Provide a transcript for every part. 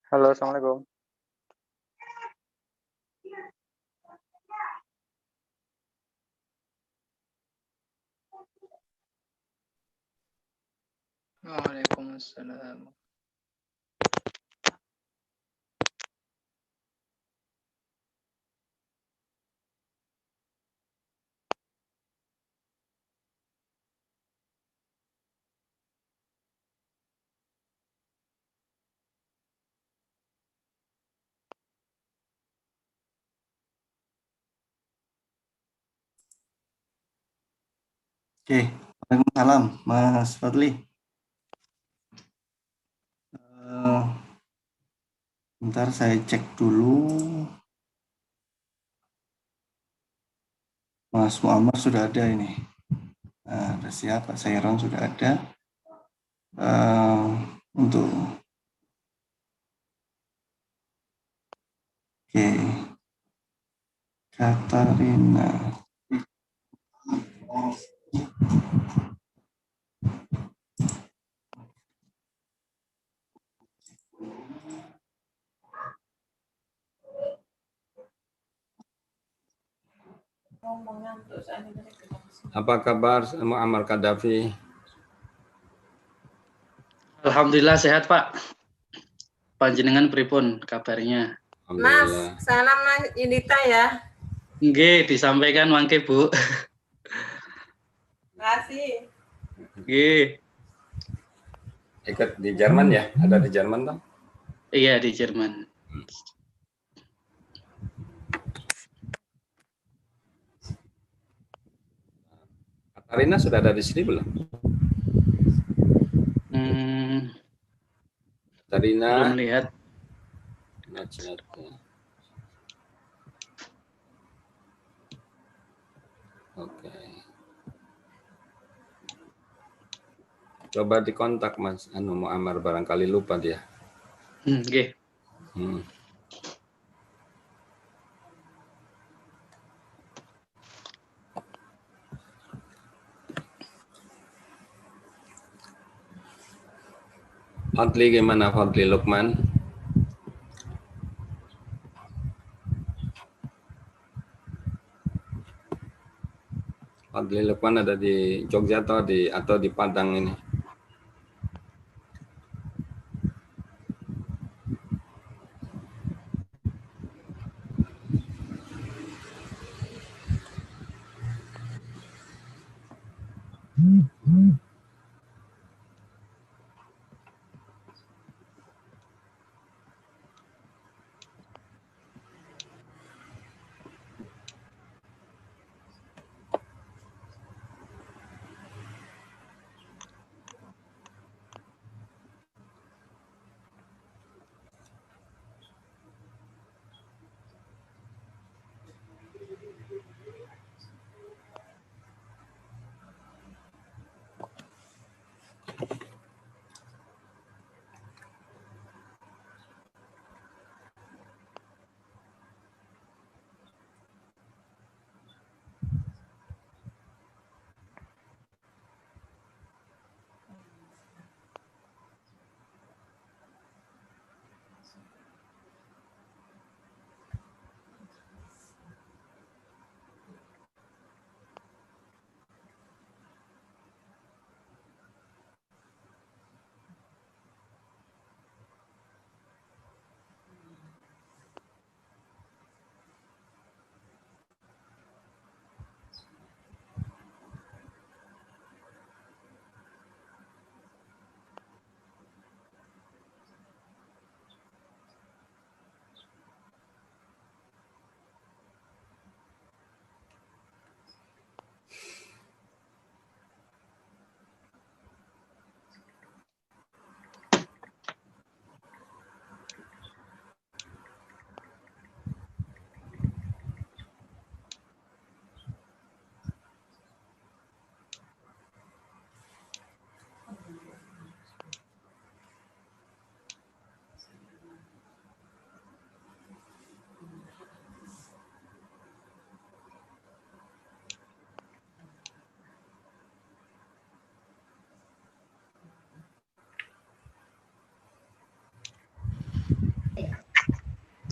Halo, Assalamualaikum. Waalaikumsalam. Oke, Waalaikumsalam, Mas Fadli. Bentar saya cek dulu. Mas Muammar sudah ada ini. Ada siapa? Sairon sudah ada. Untuk Oke, Katarina. Apa kabar Muammar Gaddafi? Alhamdulillah sehat, Pak. Panjenengan pripun kabarnya? Mas, salam Mas Yunita ya. Nggih, disampaikan mangke, Bu. Makasih. Nggih. Ikut di Jerman ya? Ada di Jerman toh? Iya, di Jerman. Katarina sudah ada di sini belum? Katarina. Belum lihat. Oke. Coba dikontak Mas Muammar, barangkali lupa dia. Nggih. Fadli gimana Fadli Lukman? Fadli Lukman ada di Jogja atau di Padang ini?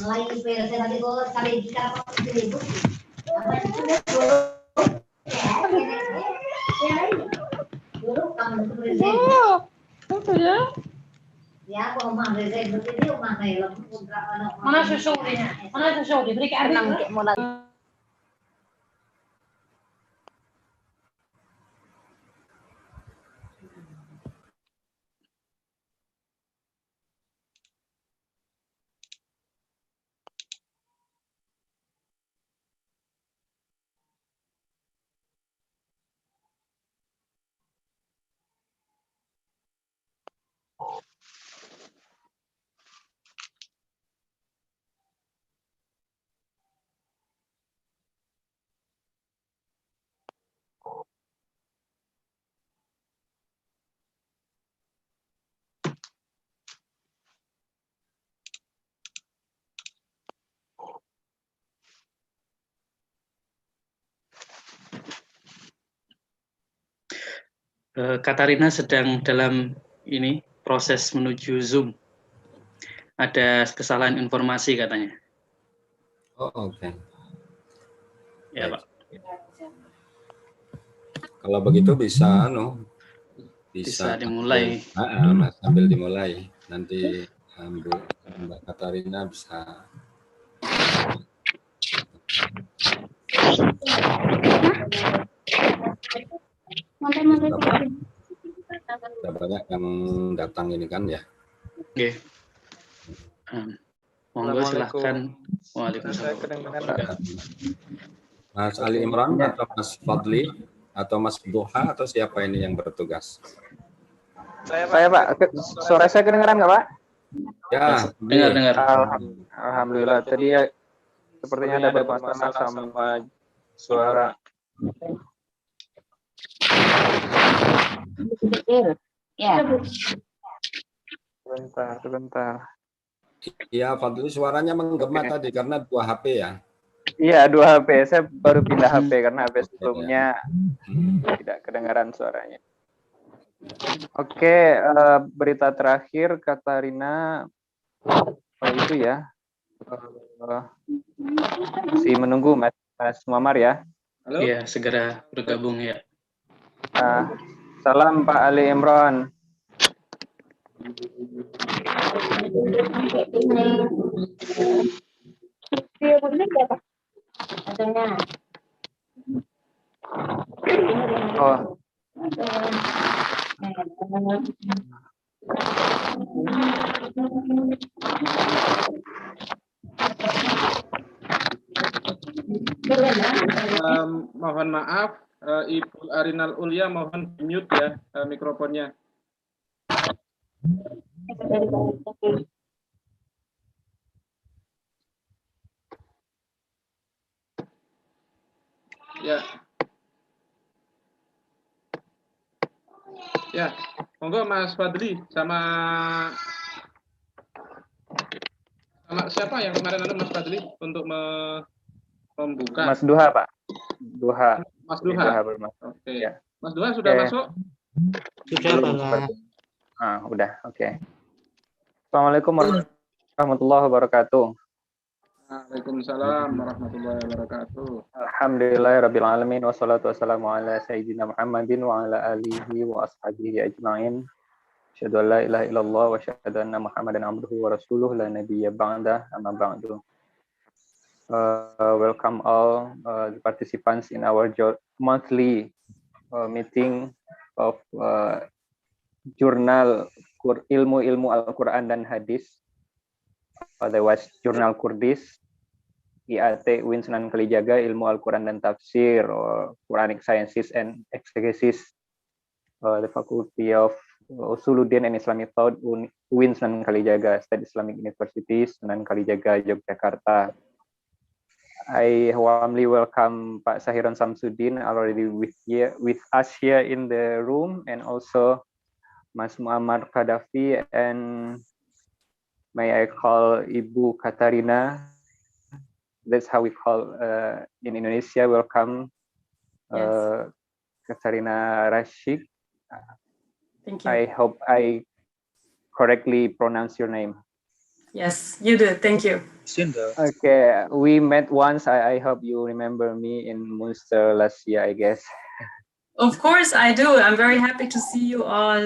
Mana susunya? Mana susu diberikan mulai. Katarina sedang dalam ini proses menuju Zoom. Ada kesalahan informasi katanya. Oh, oke. Ya, Baik. Pak. Kalau begitu bisa Bisa dimulai. Mas, sambil dimulai. Nanti Mbak Katarina bisa. Sudah banyak yang datang ini kan ya. Oke. Monggo silahkan. Waalaikumsalam. Mas Ali Imran atau Mas Fadli atau Mas Duha atau siapa ini yang bertugas? Saya Pak, suara saya kedengaran nggak Pak? Ya, dengar. Alhamdulillah. Tadi ya sepertinya ada bermasalah sama suara. Ya. Sebentar. Iya, Fadli suaranya menggema tadi karena 2 HP ya. Iya, 2 HP. Saya baru pindah HP karena HP sebelumnya tidak kedengaran suaranya. Oke, berita terakhir Katarina itu ya. Masih menunggu Mas Muammar ya. Halo? Iya, segera bergabung ya. Salam Pak Ali Imran. Oh. Mohon maaf, Ibu Arinal Ulia mohon mute ya mikrofonnya. Ya, monggo Mas Fadli sama siapa yang kemarin Mas Fadli untuk membuka? Mas Duha Pak. Duha. Mas Duha. Oke. Ya. Mas Duha sudah masuk? Sudah Pak. Udah. Oke. Assalamualaikum warahmatullahi wabarakatuh. Waalaikumsalam warahmatullahi wabarakatuh. Alhamdulillahirabbil alamin wassalatu wassalamu ala sayyidina Muhammadin wa ala alihi wa ashabihi ajma'in. Asyhadu an la ilaha illallah wa asyhadu anna Muhammadan abduhu wa rasuluh la nabiyya ba'da amma ba'du. Welcome all the participants in our monthly meeting of jurnal ilmu Al-Qur'an dan Hadis, otherwise jurnal Kurdis, IAT UIN Sunan Kalijaga, Ilmu Al-Qur'an dan Tafsir, or Quranic Sciences and Exegesis, the Faculty of Usuluddin and Islamic Thought, UIN Sunan Kalijaga, State Islamic University, Sunan Kalijaga, Yogyakarta. I warmly welcome Pak Sahiron Samsudin already with us here in the room, and also Mas Muammar Qaddafi, and may I call Ibu Katarina. That's how we call in Indonesia. Welcome, Katarina Rashid. Thank you. I hope I correctly pronounce your name. Yes, you do. Thank you. Okay, we met once. I hope you remember me in Munster last year, I guess. Of course, I do. I'm very happy to see you all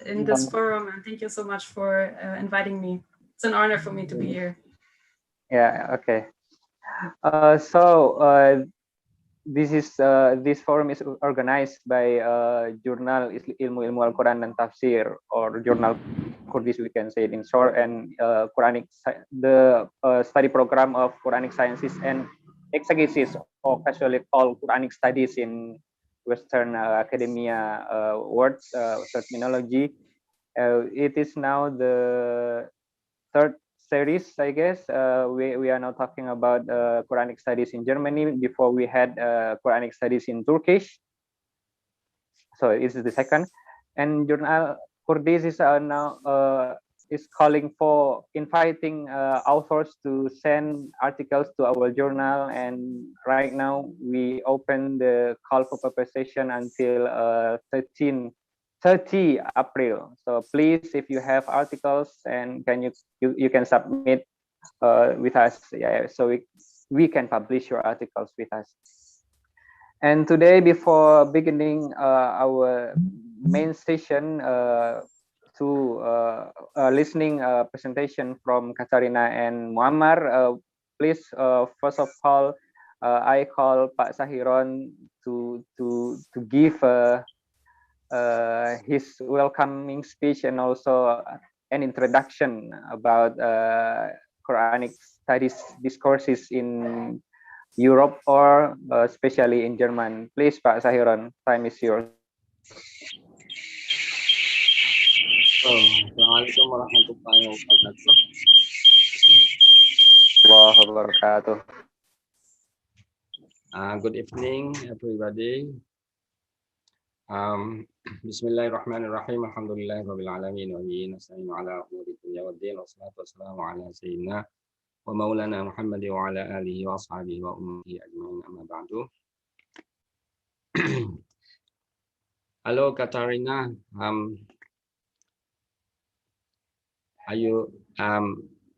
in this forum, and thank you so much for inviting me. It's an honor for me to be here. Yeah. Okay. This forum is organized by Jurnal Ilmu Al-Qur'an dan Tafsir, or Jurnal Kurdish, we can say it in short, and the study program of Quranic sciences and exegesis, or casually called Quranic studies in Western academia words terminology. It is now the third series, I guess. We are now talking about Quranic studies in Germany. Before we had Quranic studies in Turkish. So this is the second. And Jurnal Kurdish is now is calling for inviting authors to send articles to our journal. And right now we open the call for preparation until 30 April. So please, if you have articles, and you can submit with us, yeah, so we can publish your articles with us. And today, before beginning our main session, to listening presentation from Katarina and Muammar, please, first of all, I call Pak Sahiron to give his welcoming speech and also an introduction about Quranic studies discourses in Europe, or especially in German. Please, Pak Sahiron, time is yours. Assalamualaikum warahmatullahi wabarakatuh. Wabarakatuh. Good evening, everybody. Bismillahirrahmanirrahim. Alhamdulillahirabbil alamin wa bihi nasta'inu ala umuri dunya waddin. Wassalatu wassalamu ala sayyidina wa maulana Muhammad wa ala alihi wa ashabihi wa ummatihi ajma'in, amma ba'du. Hello, Katarina. Are you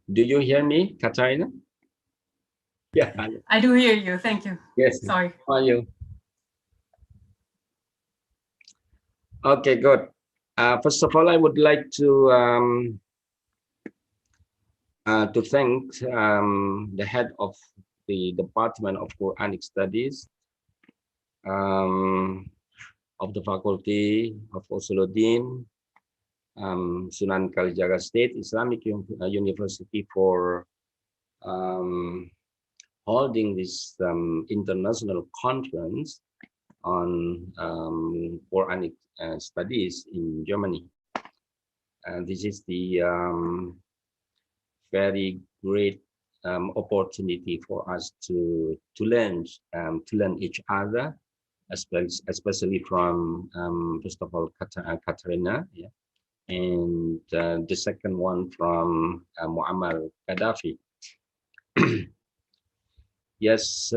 do you hear me, Katarina? Yeah. I do hear you. Thank you. Yes. Sorry. How are you? Okay, good. First of all, I would like to thank the head of the Department of Quranic Studies of the Faculty of Usuluddin, Sunan Kalijaga State Islamic University, for holding this international conference on Quranic studies in Germany. This is the very great opportunity for us to learn each other, especially from first of all Katarina, yeah, and the second one from Muammar Gaddafi. Yes.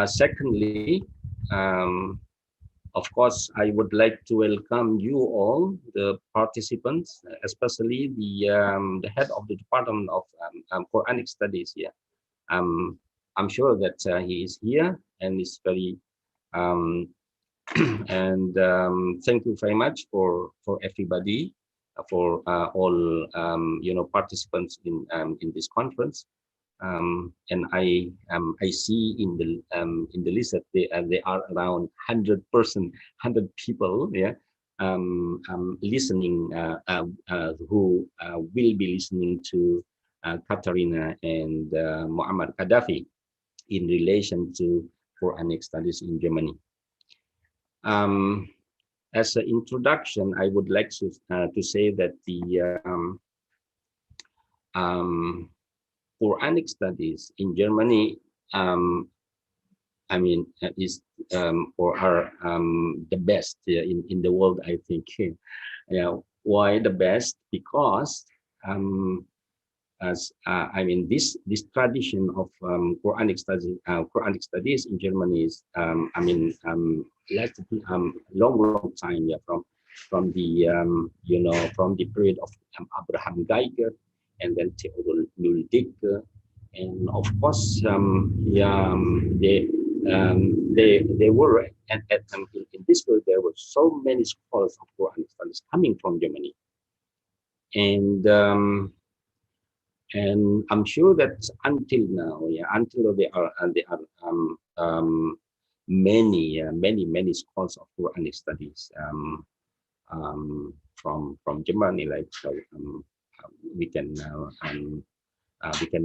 Secondly, of course, I would like to welcome you all, the participants, especially the head of the Department of Quranic Studies. Yeah, I'm sure that he is here and is very and thank you very much for everybody, for all participants in this conference. And I see in the list that they are around 100 people, yeah, listening, who will be listening to Katarina and Muammar Gaddafi in relation to Quranic studies in Germany. As an introduction, I would like to say that the Quranic studies in Germany, is or are the best in the world, I think. Yeah. Why the best? Because this tradition of Quranic studies in Germany is lasted long time, yeah, from from the period of Abraham Geiger, and then Theodor Luldig, and of course, they were in this period there were so many scholars of Quranic studies coming from Germany, and I'm sure that until now, until there are many scholars of Quranic studies from Germany, like we can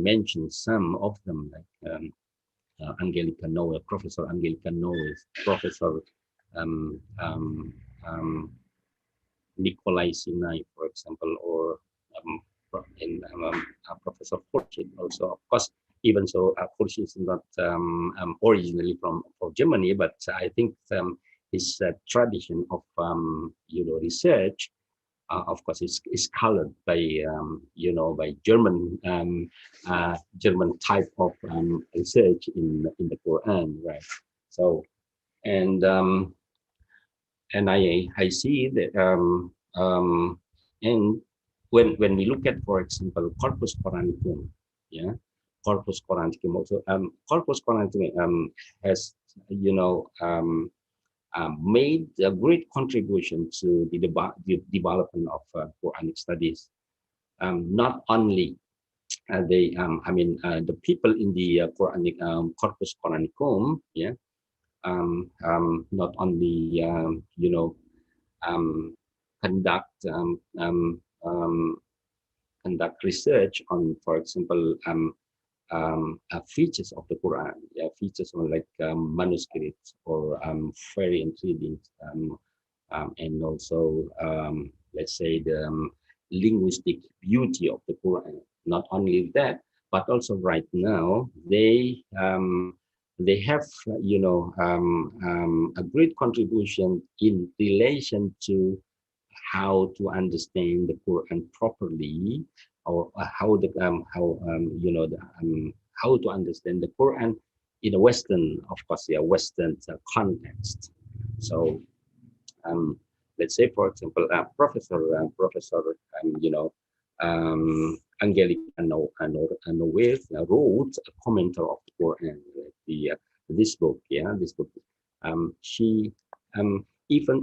mention some of them, like Angelika Noe, Professor Angelika Noe, Professor Nikolai Sinai, for example, or Professor Khurshid also. Of course, even so, Khurshid is not originally from Germany, but I think his tradition of research, of course, is colored by by German German type of research in the Quran, right? So, and I see that and when we look at, for example, Corpus Quranicum, Corpus Quranicum also, Corpus Quranicum has made a great contribution to the development of Quranic studies. Not only the people in the Quranic Corpus Quranicum, not only conduct research on, for example, features of the Quran, features on like manuscripts or variant readings, and also let's say the linguistic beauty of the Quran. Not only that, but also right now they have a great contribution in relation to how to understand the Quran properly, or how to understand the Quran in a Western, of course, Western context. So let's say, for example, Professor Angelika Noe wrote a commentary of the Quran, this book. She even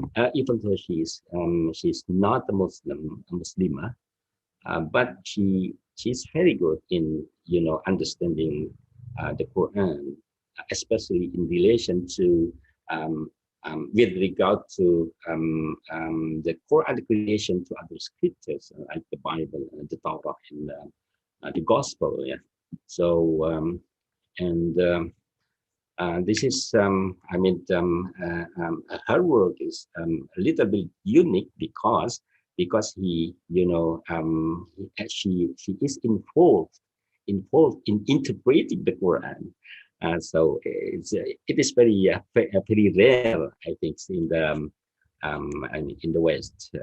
though she's not a Muslimah, but she's very good in understanding the Quran, especially in relation to with regard to the Quranic relation to other scriptures like the Bible, the Torah, and the Gospel. So this is her work is a little bit unique because she is involved in interpreting the Quran. So it is very rare, I think, in the West.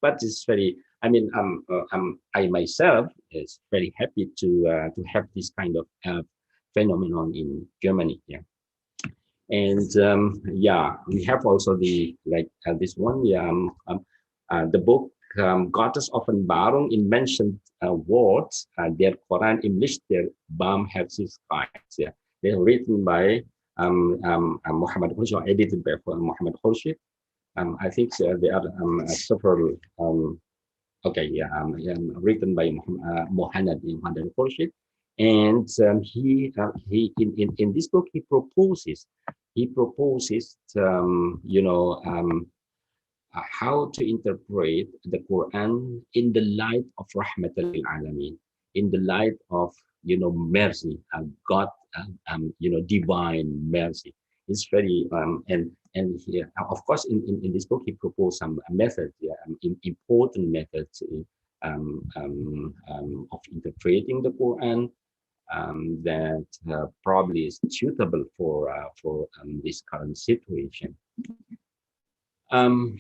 But it's very. I myself is very happy to have this kind of phenomenon in Germany. And we have also the this one. The book Gottes Offenbarung in mentioned words, der Koran im Licht der Barmherzigkeit. They're written by Muhammad Khurshid, edited by Muhammad Khurshid. I think they are several. Written by Muhammad Khurshid, and he in this book he proposes how to interpret the Quran in the light of Rahmatul lil Alamin, in the light of mercy, God, divine mercy. It's very and here, of course, in this book he proposed some methods, important methods of interpreting the Quran that probably is suitable for this current situation.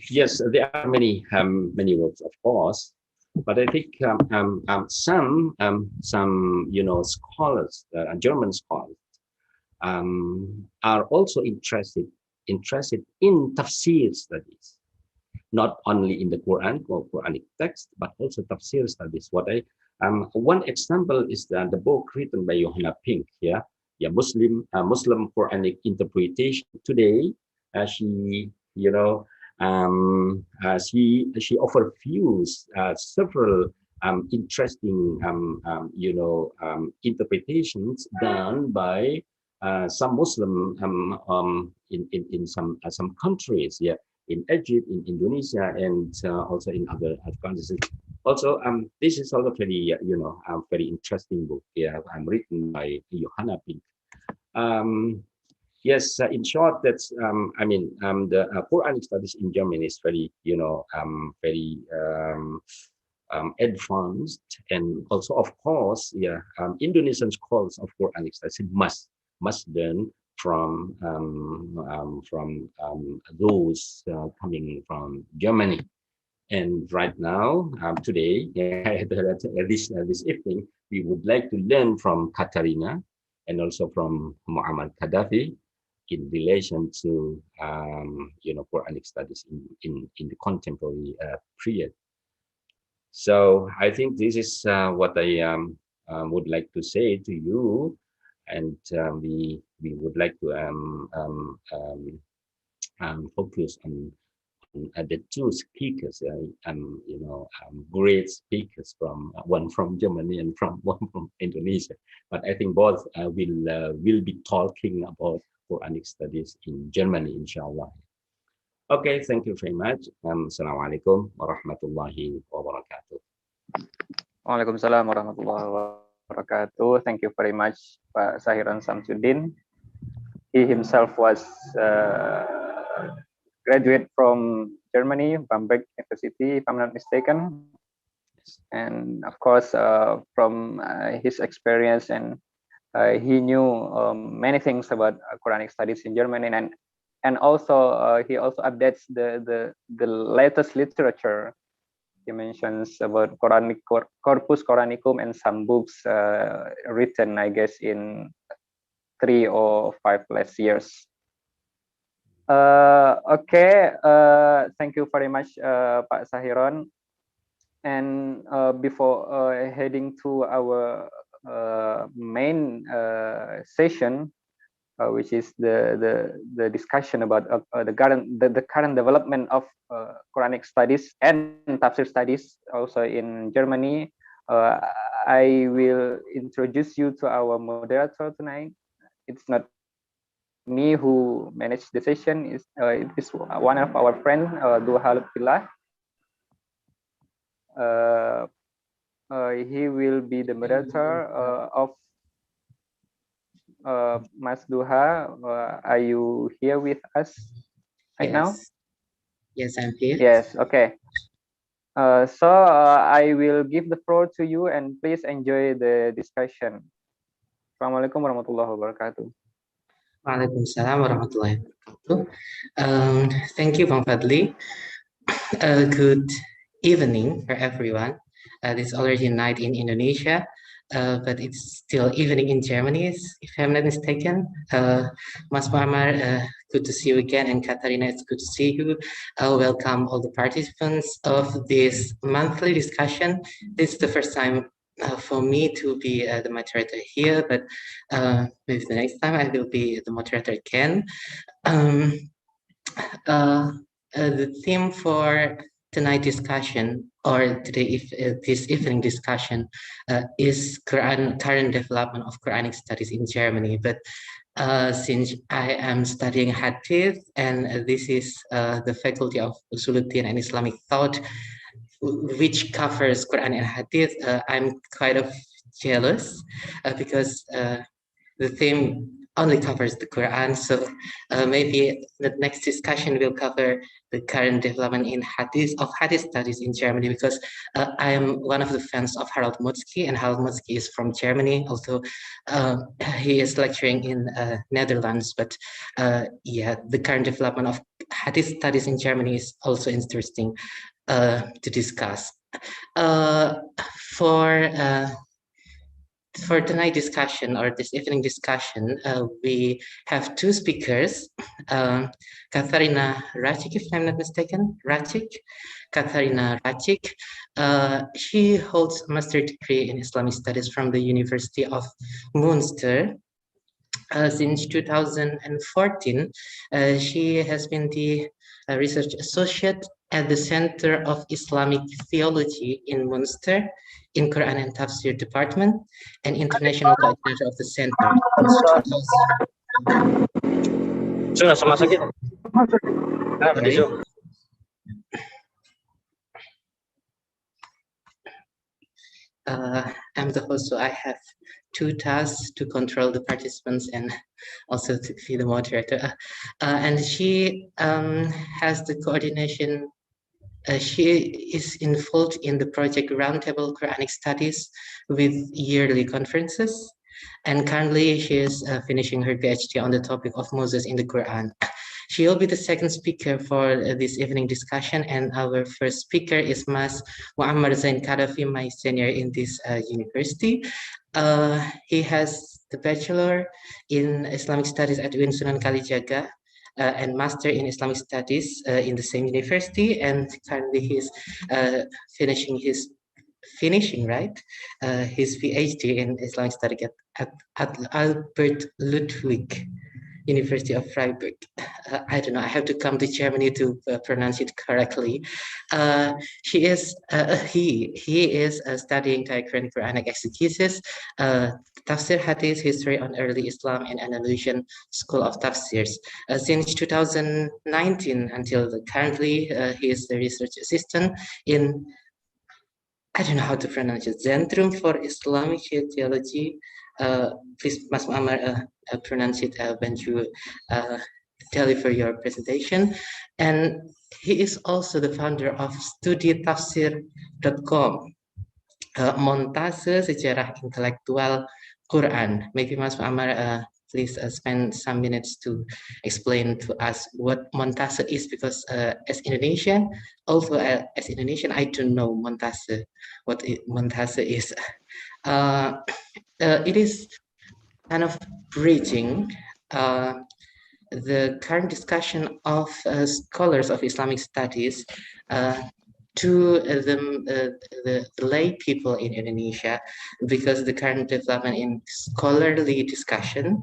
Yes, there are many works, of course, but I think some scholars, German scholars, are also interested in tafsir studies. not only in the Quran or Quranic text, but also tafsir studies. One example is the book written by Johanna Pink, Muslim Quranic interpretation. Today, she she offered several interesting interpretations done by some Muslim in some countries, in Egypt, in Indonesia, and also in other countries. Also, this is also very very interesting book. Written by Johanna Pink. Yes, in short, that's the Quranic studies in Germany is very very advanced, and also of course Indonesian scholars of Quranic studies must learn from those coming from Germany. And right now, today, this evening, we would like to learn from Katarina and also from Muhammad Gaddafi in relation to Quranic studies in the contemporary period. So I think this is what I would like to say to you, and we would like to focus on the two speakers, great speakers, from one from Germany and one from Indonesia. But I think both will be talking about Quranic studies in Germany, inshallah. Okay, thank you very much. Assalamualaikum warahmatullahi wabarakatuh. Waalaikumsalam warahmatullahi wabarakatuh. Thank you very much, Pak Sahiran Samsudin. He himself was graduate from Germany, Bamberg University, if I'm not mistaken. And of course, from his experience, and he knew many things about Quranic studies in Germany, and also he also updates the latest literature. He mentions about Corpus Quranicum and some books written, I guess, in 3 or 5 less years. Okay, thank you very much, Pak Sahiron. And before heading to our main session, which is the discussion about the current development of Quranic studies and Tafsir studies also in Germany, I will introduce you to our moderator tonight. It's not me who managed the session, it is one of our friends, Duha Lutfillah. He will be the moderator of Mas Duha. Are you here with us right now? Yes, I'm here. Yes, okay. So I will give the floor to you, and please enjoy the discussion. Assalamualaikum warahmatullahi wabarakatuh. Waalaikumsalam warahmatullahi wabarakatuh. Thank you, Bang Fadli. Good evening for everyone. It's already night in Indonesia, but it's still evening in Germany, if I'm not mistaken. Mas Muhammad, good to see you again, and Katarina, it's good to see you. Welcome all the participants of this monthly discussion. This is the first time for me to be the moderator here, but maybe the next time I will be the moderator again. The theme for tonight's discussion, or this evening discussion, is current development of Quranic studies in Germany. But since I am studying Hadith, and this is the faculty of Usuluddin and Islamic thought, which covers Quran and Hadith, I'm kind of jealous because the theme only covers the Quran. So maybe the next discussion will cover the current development in Hadith studies in Germany, because I am one of the fans of Harald Mutzki, and Harald Mutzki is from Germany. Also, he is lecturing in Netherlands. But yeah, the current development of Hadith studies in Germany is also interesting to discuss. For for tonight's discussion or this evening discussion, we have two speakers, Katharina Racik, if I'm not mistaken, Katharina Racik. She holds a master's degree in Islamic Studies from the University of Münster. Since 2014, she has been the research associate at the Center of Islamic Theology in Münster, in Quran and Tafsir department, and international coordinator of the center. Sudah sama sakit. I'm the host, so I have two tasks to control the participants and also to be the moderator. And she has the coordination. She is involved in the project Roundtable Quranic Studies with yearly conferences. And currently she is finishing her PhD on the topic of Moses in the Quran. She will be the second speaker for this evening discussion, and our first speaker is Mas Muammar Zain Kadafi, my senior in this university. He has the Bachelor in Islamic Studies at UIN Sunan Kalijaga and Master in Islamic Studies in the same university, and currently he's finishing his PhD in Islamic Studies at Albert Ludwig University of Freiburg. I don't know, I have to come to Germany to pronounce it correctly. He is studying Quranic exegesis, Tafsir Hadith, History on Early Islam and Andalusian School of Tafsirs. Since 2019 until currently, he is the research assistant in, I don't know how to pronounce it, Zentrum for Islamic Theology. Please, Mas Muammar, pronounce it when you deliver your presentation. And he is also the founder of StudiTafsir.com, Montase Sejarah Intelektual Quran. Maybe Mas Muammar, please spend some minutes to explain to us what Montase is, because as Indonesian, I don't know Montase, what Montase is. It is kind of bridging the current discussion of scholars of Islamic studies to the lay people in Indonesia, because the current development in scholarly discussion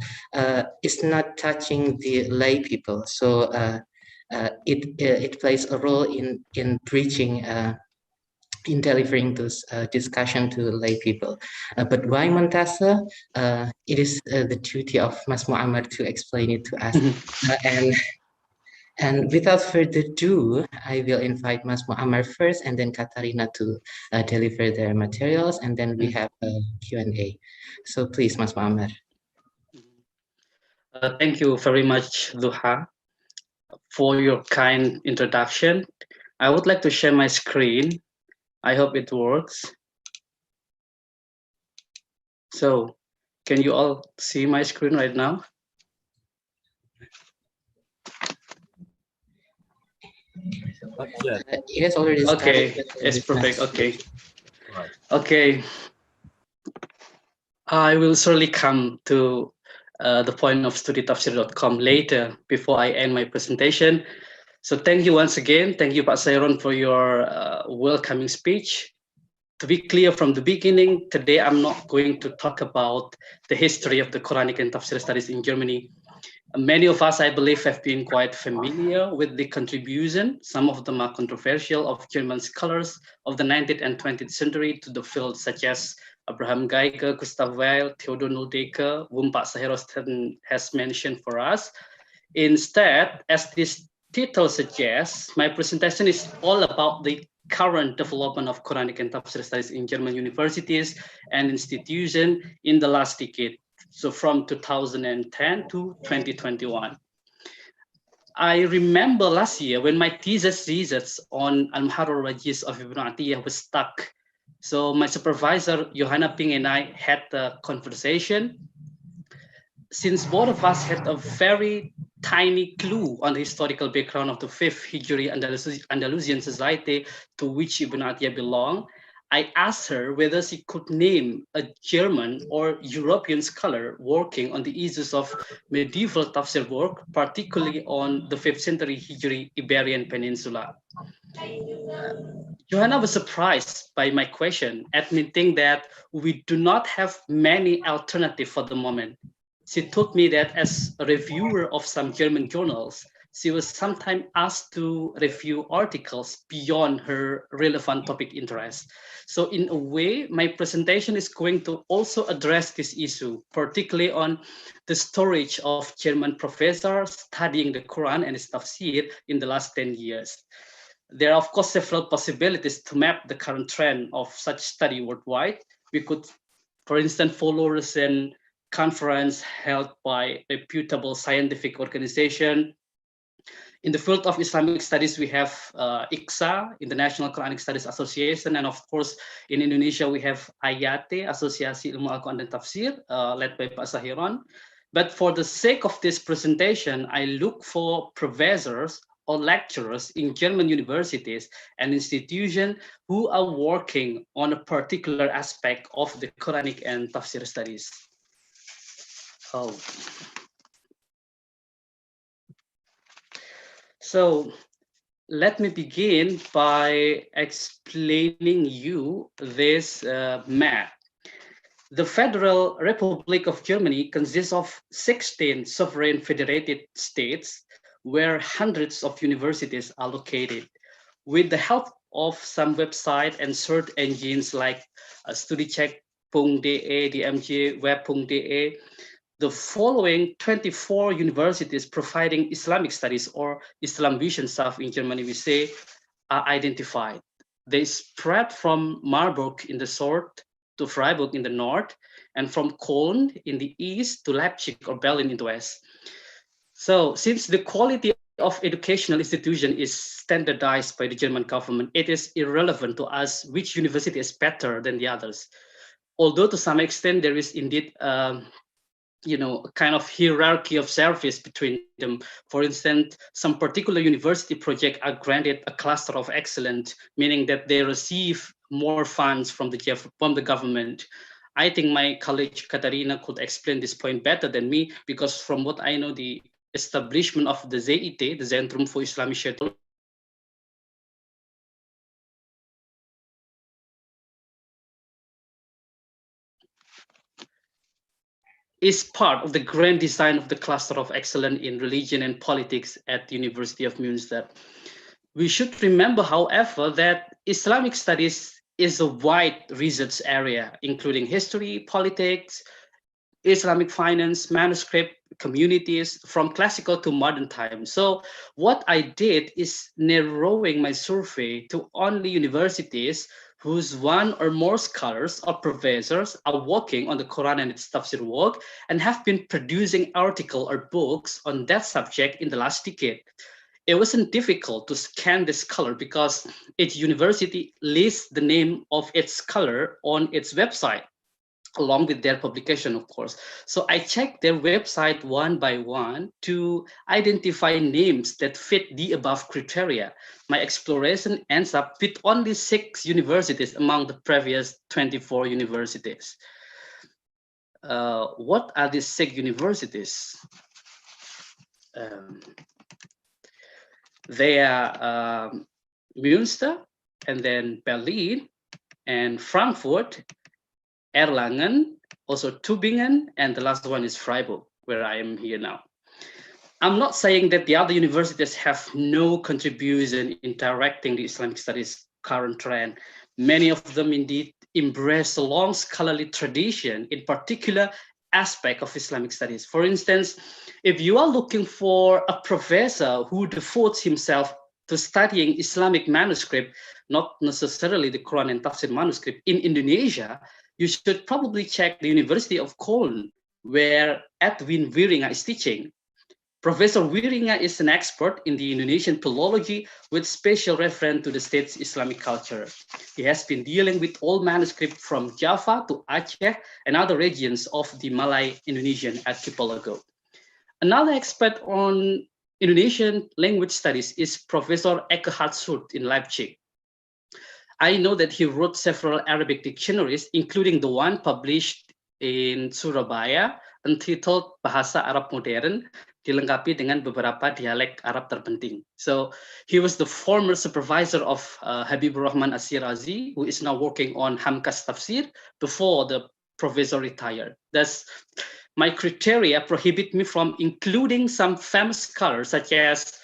is not touching the lay people. So it plays a role in bridging in delivering this discussion to lay people. But why Montase? It is the duty of Mas Muammar to explain it to us. And without further ado, I will invite Mas Muammar first, and then Katharina to deliver their materials, and then we have a Q&A. So please, Mas Muammar. Thank you very much, Duha, for your kind introduction. I would like to share my screen. I hope it works. So, can you all see my screen right now? It has already started. Okay, it's perfect. Okay. Okay. I will surely come to the point of StudiTafsir.com later, before I end my presentation. So thank you once again. Thank you, Pak Sairon, for your welcoming speech. To be clear from the beginning, today I'm not going to talk about the history of the Quranic and Tafsir studies in Germany. Many of us, I believe, have been quite familiar with the contribution, some of them are controversial, of German scholars of the 19th and 20th century to the field, such as Abraham Geiger, Gustav Weil, Theodor Noldecker, whom Pak Sahirosten has mentioned for us. Instead, as this title suggests, my presentation is all about the current development of Quranic and Tafsir studies in German universities and institutions in the last decade. So from 2010 to 2021. I remember last year when my thesis research on Al-Muharrar Wajiz of Ibn Atiyah was stuck. So my supervisor, Johanna Ping, and I had a conversation. Since both of us had a very tiny clue on the historical background of the 5th Hijri Andalusian society to which Ibn Atiyah belonged, I asked her whether she could name a German or European scholar working on the issues of medieval tafsir work, particularly on the 5th century Hijri Iberian Peninsula. Johanna was surprised by my question, admitting that we do not have many alternatives for the moment. She told me that as a reviewer of some German journals, she was sometimes asked to review articles beyond her relevant topic interest. So in a way, my presentation is going to also address this issue, particularly on the storage of German professors studying the Quran and its tafsir in the last 10 years. There are, of course, several possibilities to map the current trend of such study worldwide. We could, for instance, follow recent conference held by a reputable scientific organization. In the field of Islamic studies, we have IQSA, International Quranic Studies Association, and of course, in Indonesia, we have IAT, Asosiasi Ilmu Al-Qur'an dan Tafsir, led by Pak Sahiron. But for the sake of this presentation, I look for professors or lecturers in German universities and institutions who are working on a particular aspect of the Quranic and Tafsir studies. Oh. So let me begin by explaining you this map. The Federal Republic of Germany consists of 16 sovereign federated states where hundreds of universities are located. With the help of some websites and search engines like studycheck.de, DMG, web.de, the following 24 universities providing Islamic studies or Islam Vision staff in Germany, we say, are identified. They spread from Marburg in the south to Freiburg in the north, and from Cologne in the east to Leipzig or Berlin in the west. So since the quality of educational institution is standardized by the German government, it is irrelevant to us which university is better than the others. Although to some extent there is indeed a kind of hierarchy of service between them. For instance, some particular university projects are granted a cluster of excellence, meaning that they receive more funds from the government. I think my colleague Katarina could explain this point better than me, because from what I know, the establishment of the ZIT, the Zentrum für Islamische is part of the grand design of the cluster of excellence in religion and politics at the University of Münster. We should remember, however, that Islamic studies is a wide research area, including history, politics, Islamic finance, manuscript, communities, from classical to modern times. So what I did is narrowing my survey to only universities whose one or more scholars or professors are working on the Quran and its tafsir work and have been producing articles or books on that subject in the last decade. It wasn't difficult to scan the scholar because each university lists the name of its scholar on its website, along with their publication, of course. So I checked their website one by one to identify names that fit the above criteria. My exploration ends up with only 6 universities among the previous 24 universities. What are these 6 universities? They are Münster, and then Berlin, and Frankfurt, Erlangen, also Tübingen, and the last one is Freiburg, where I am here now. I'm not saying that the other universities have no contribution in directing the Islamic studies current trend. Many of them indeed embrace a long scholarly tradition in particular aspect of Islamic studies. For instance, if you are looking for a professor who devotes himself to studying Islamic manuscript, not necessarily the Quran and Tafsir manuscript in Indonesia, you should probably check the University of Cologne, where Edwin Wieringa is teaching. Professor Wieringa is an expert in the Indonesian philology with special reference to the state's Islamic culture. He has been dealing with all manuscripts from Java to Aceh and other regions of the Malay-Indonesian archipelago. Another expert on Indonesian language studies is Professor Eke Hatsut in Leipzig. I know that he wrote several Arabic dictionaries, including the one published in Surabaya entitled Bahasa Arab Modern, dilengkapi dengan beberapa dialek Arab terpenting. So he was the former supervisor of Habibur Rahman As-Sirazi, who is now working on Hamkas Tafsir before the professor retired. Thus, my criteria prohibit me from including some famous scholars such as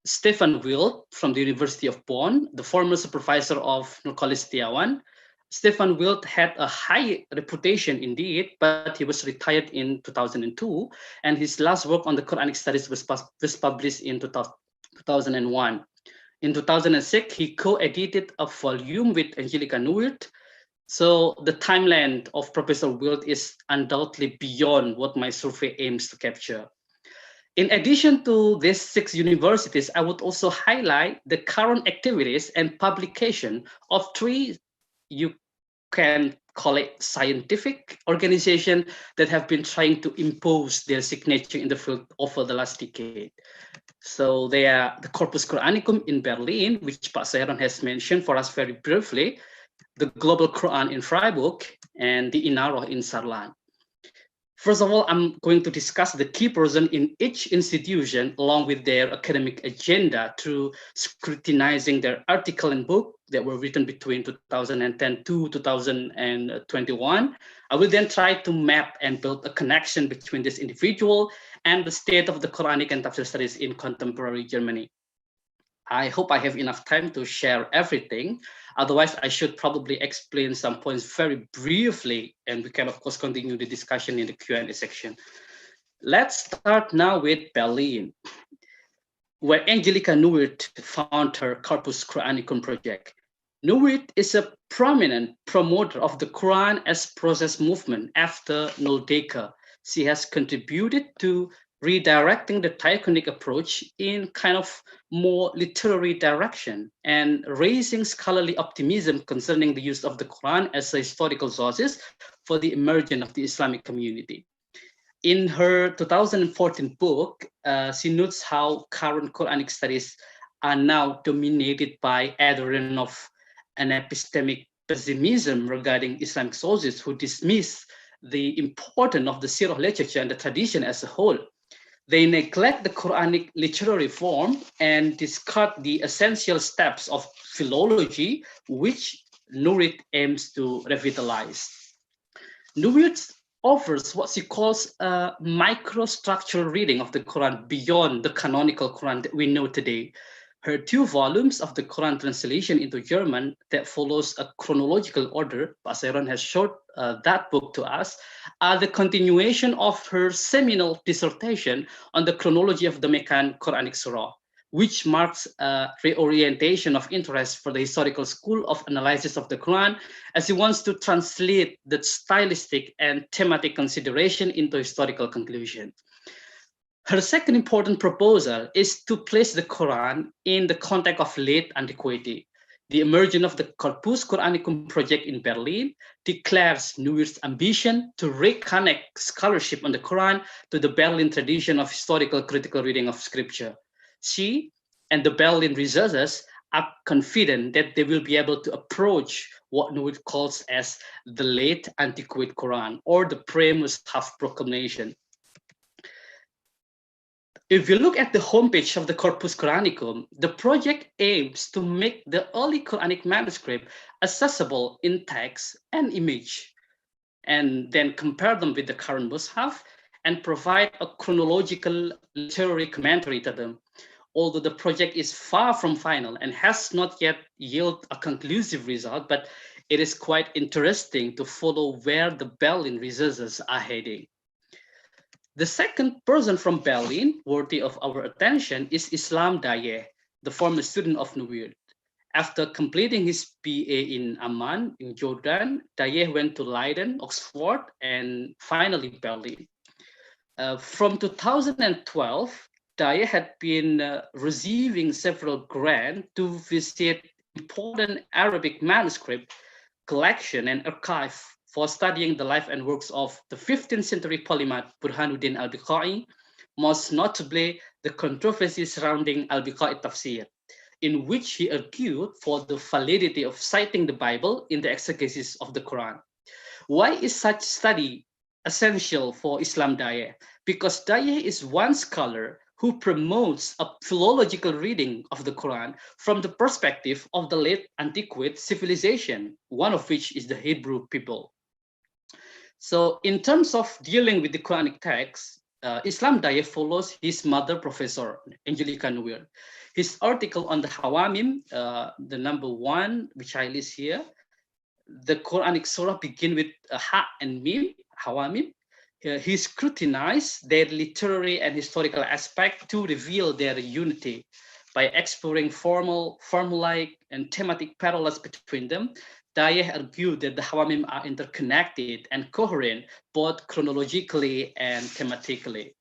Stefan Wild from the University of Bonn, the former supervisor of Nurkholis Setiawan. Stefan Wild had a high reputation indeed, but he was retired in 2002, and his last work on the Quranic studies was published in 2001. In 2006, he co-edited a volume with Angelica Nuert. So the timeline of Professor Wild is undoubtedly beyond what my survey aims to capture. In addition to these 6 universities, I would also highlight the current activities and publication of 3, you can call it scientific organizations that have been trying to impose their signature in the field over the last decade. So they are the Corpus Qur'anicum in Berlin, which Pak Sairon has mentioned for us very briefly, the Global Qur'an in Freiburg, and the Inaroh in Saarland. First of all, I'm going to discuss the key person in each institution along with their academic agenda through scrutinizing their article and book that were written between 2010 to 2021. I will then try to map and build a connection between this individual and the state of the Quranic and Tafsir studies in contemporary Germany. I hope I have enough time to share everything. Otherwise, I should probably explain some points very briefly, and we can, of course, continue the discussion in the Q&A section. Let's start now with Berlin, where Angelica Nuert found her Corpus Qur'anicum project. Nuert is a prominent promoter of the Quran as process movement after Noldeka. She has contributed to redirecting the Tychonic approach in kind of more literary direction and raising scholarly optimism concerning the use of the Quran as a historical sources for the emergence of the Islamic community. In her 2014 book, she notes how current Quranic studies are now dominated by adherents of an epistemic pessimism regarding Islamic sources who dismiss the importance of the Sirah literature and the tradition as a whole. They neglect the Quranic literary form and discard the essential steps of philology, which Nuert aims to revitalize. Nuert offers what she calls a microstructural reading of the Quran beyond the canonical Quran that we know today. Her 2 volumes of the Quran translation into German that follows a chronological order, Pak Sairon has showed that book to us, are the continuation of her seminal dissertation on the chronology of the Meccan Quranic Surah, which marks a reorientation of interest for the historical school of analysis of the Quran, as he wants to translate the stylistic and thematic consideration into historical conclusion. Her second important proposal is to place the Quran in the context of late antiquity. The emergence of the Corpus Qur'anicum project in Berlin declares Nuert's ambition to reconnect scholarship on the Quran to the Berlin tradition of historical critical reading of scripture. She and the Berlin researchers are confident that they will be able to approach what Nuert calls as the late antiquate Quran, or the pre-Mus'haf proclamation. If you look at the homepage of the Corpus Qur'anicum, the project aims to make the early Quranic manuscript accessible in text and image, and then compare them with the current Mus'haf and provide a chronological literary commentary to them. Although the project is far from final and has not yet yielded a conclusive result, but it is quite interesting to follow where the Berlin researchers are heading. The second person from Berlin worthy of our attention is Islam Dayeh, the former student of Nuert. After completing his BA in Amman, in Jordan, Dayeh went to Leiden, Oxford, and finally Berlin. From 2012, Dayeh had been receiving several grants to visit important Arabic manuscript collection and archive for studying the life and works of the 15th century polymath Burhanuddin al-Biqai, most notably the controversy surrounding al-Biqai Tafsir. in which he argued for the validity of citing the Bible in the exegesis of the Quran. Why is such study essential for Islam Dayeh? Because Dayeh is one scholar who promotes a philological reading of the Quran from the perspective of the late antiquate civilization, one of which is the Hebrew people. So in terms of dealing with the Quranic text, Islam Dayeh follows his mother, Professor Angelica Nguyen. His article on the Hawamim, the number 1, which I list here, the Quranic surah begin with Ha and Mim, Hawamim. He scrutinized their literary and historical aspect to reveal their unity by exploring formal, formulaic, and thematic parallels between them. Dayeh argued that the Hawamim are interconnected and coherent both chronologically and thematically.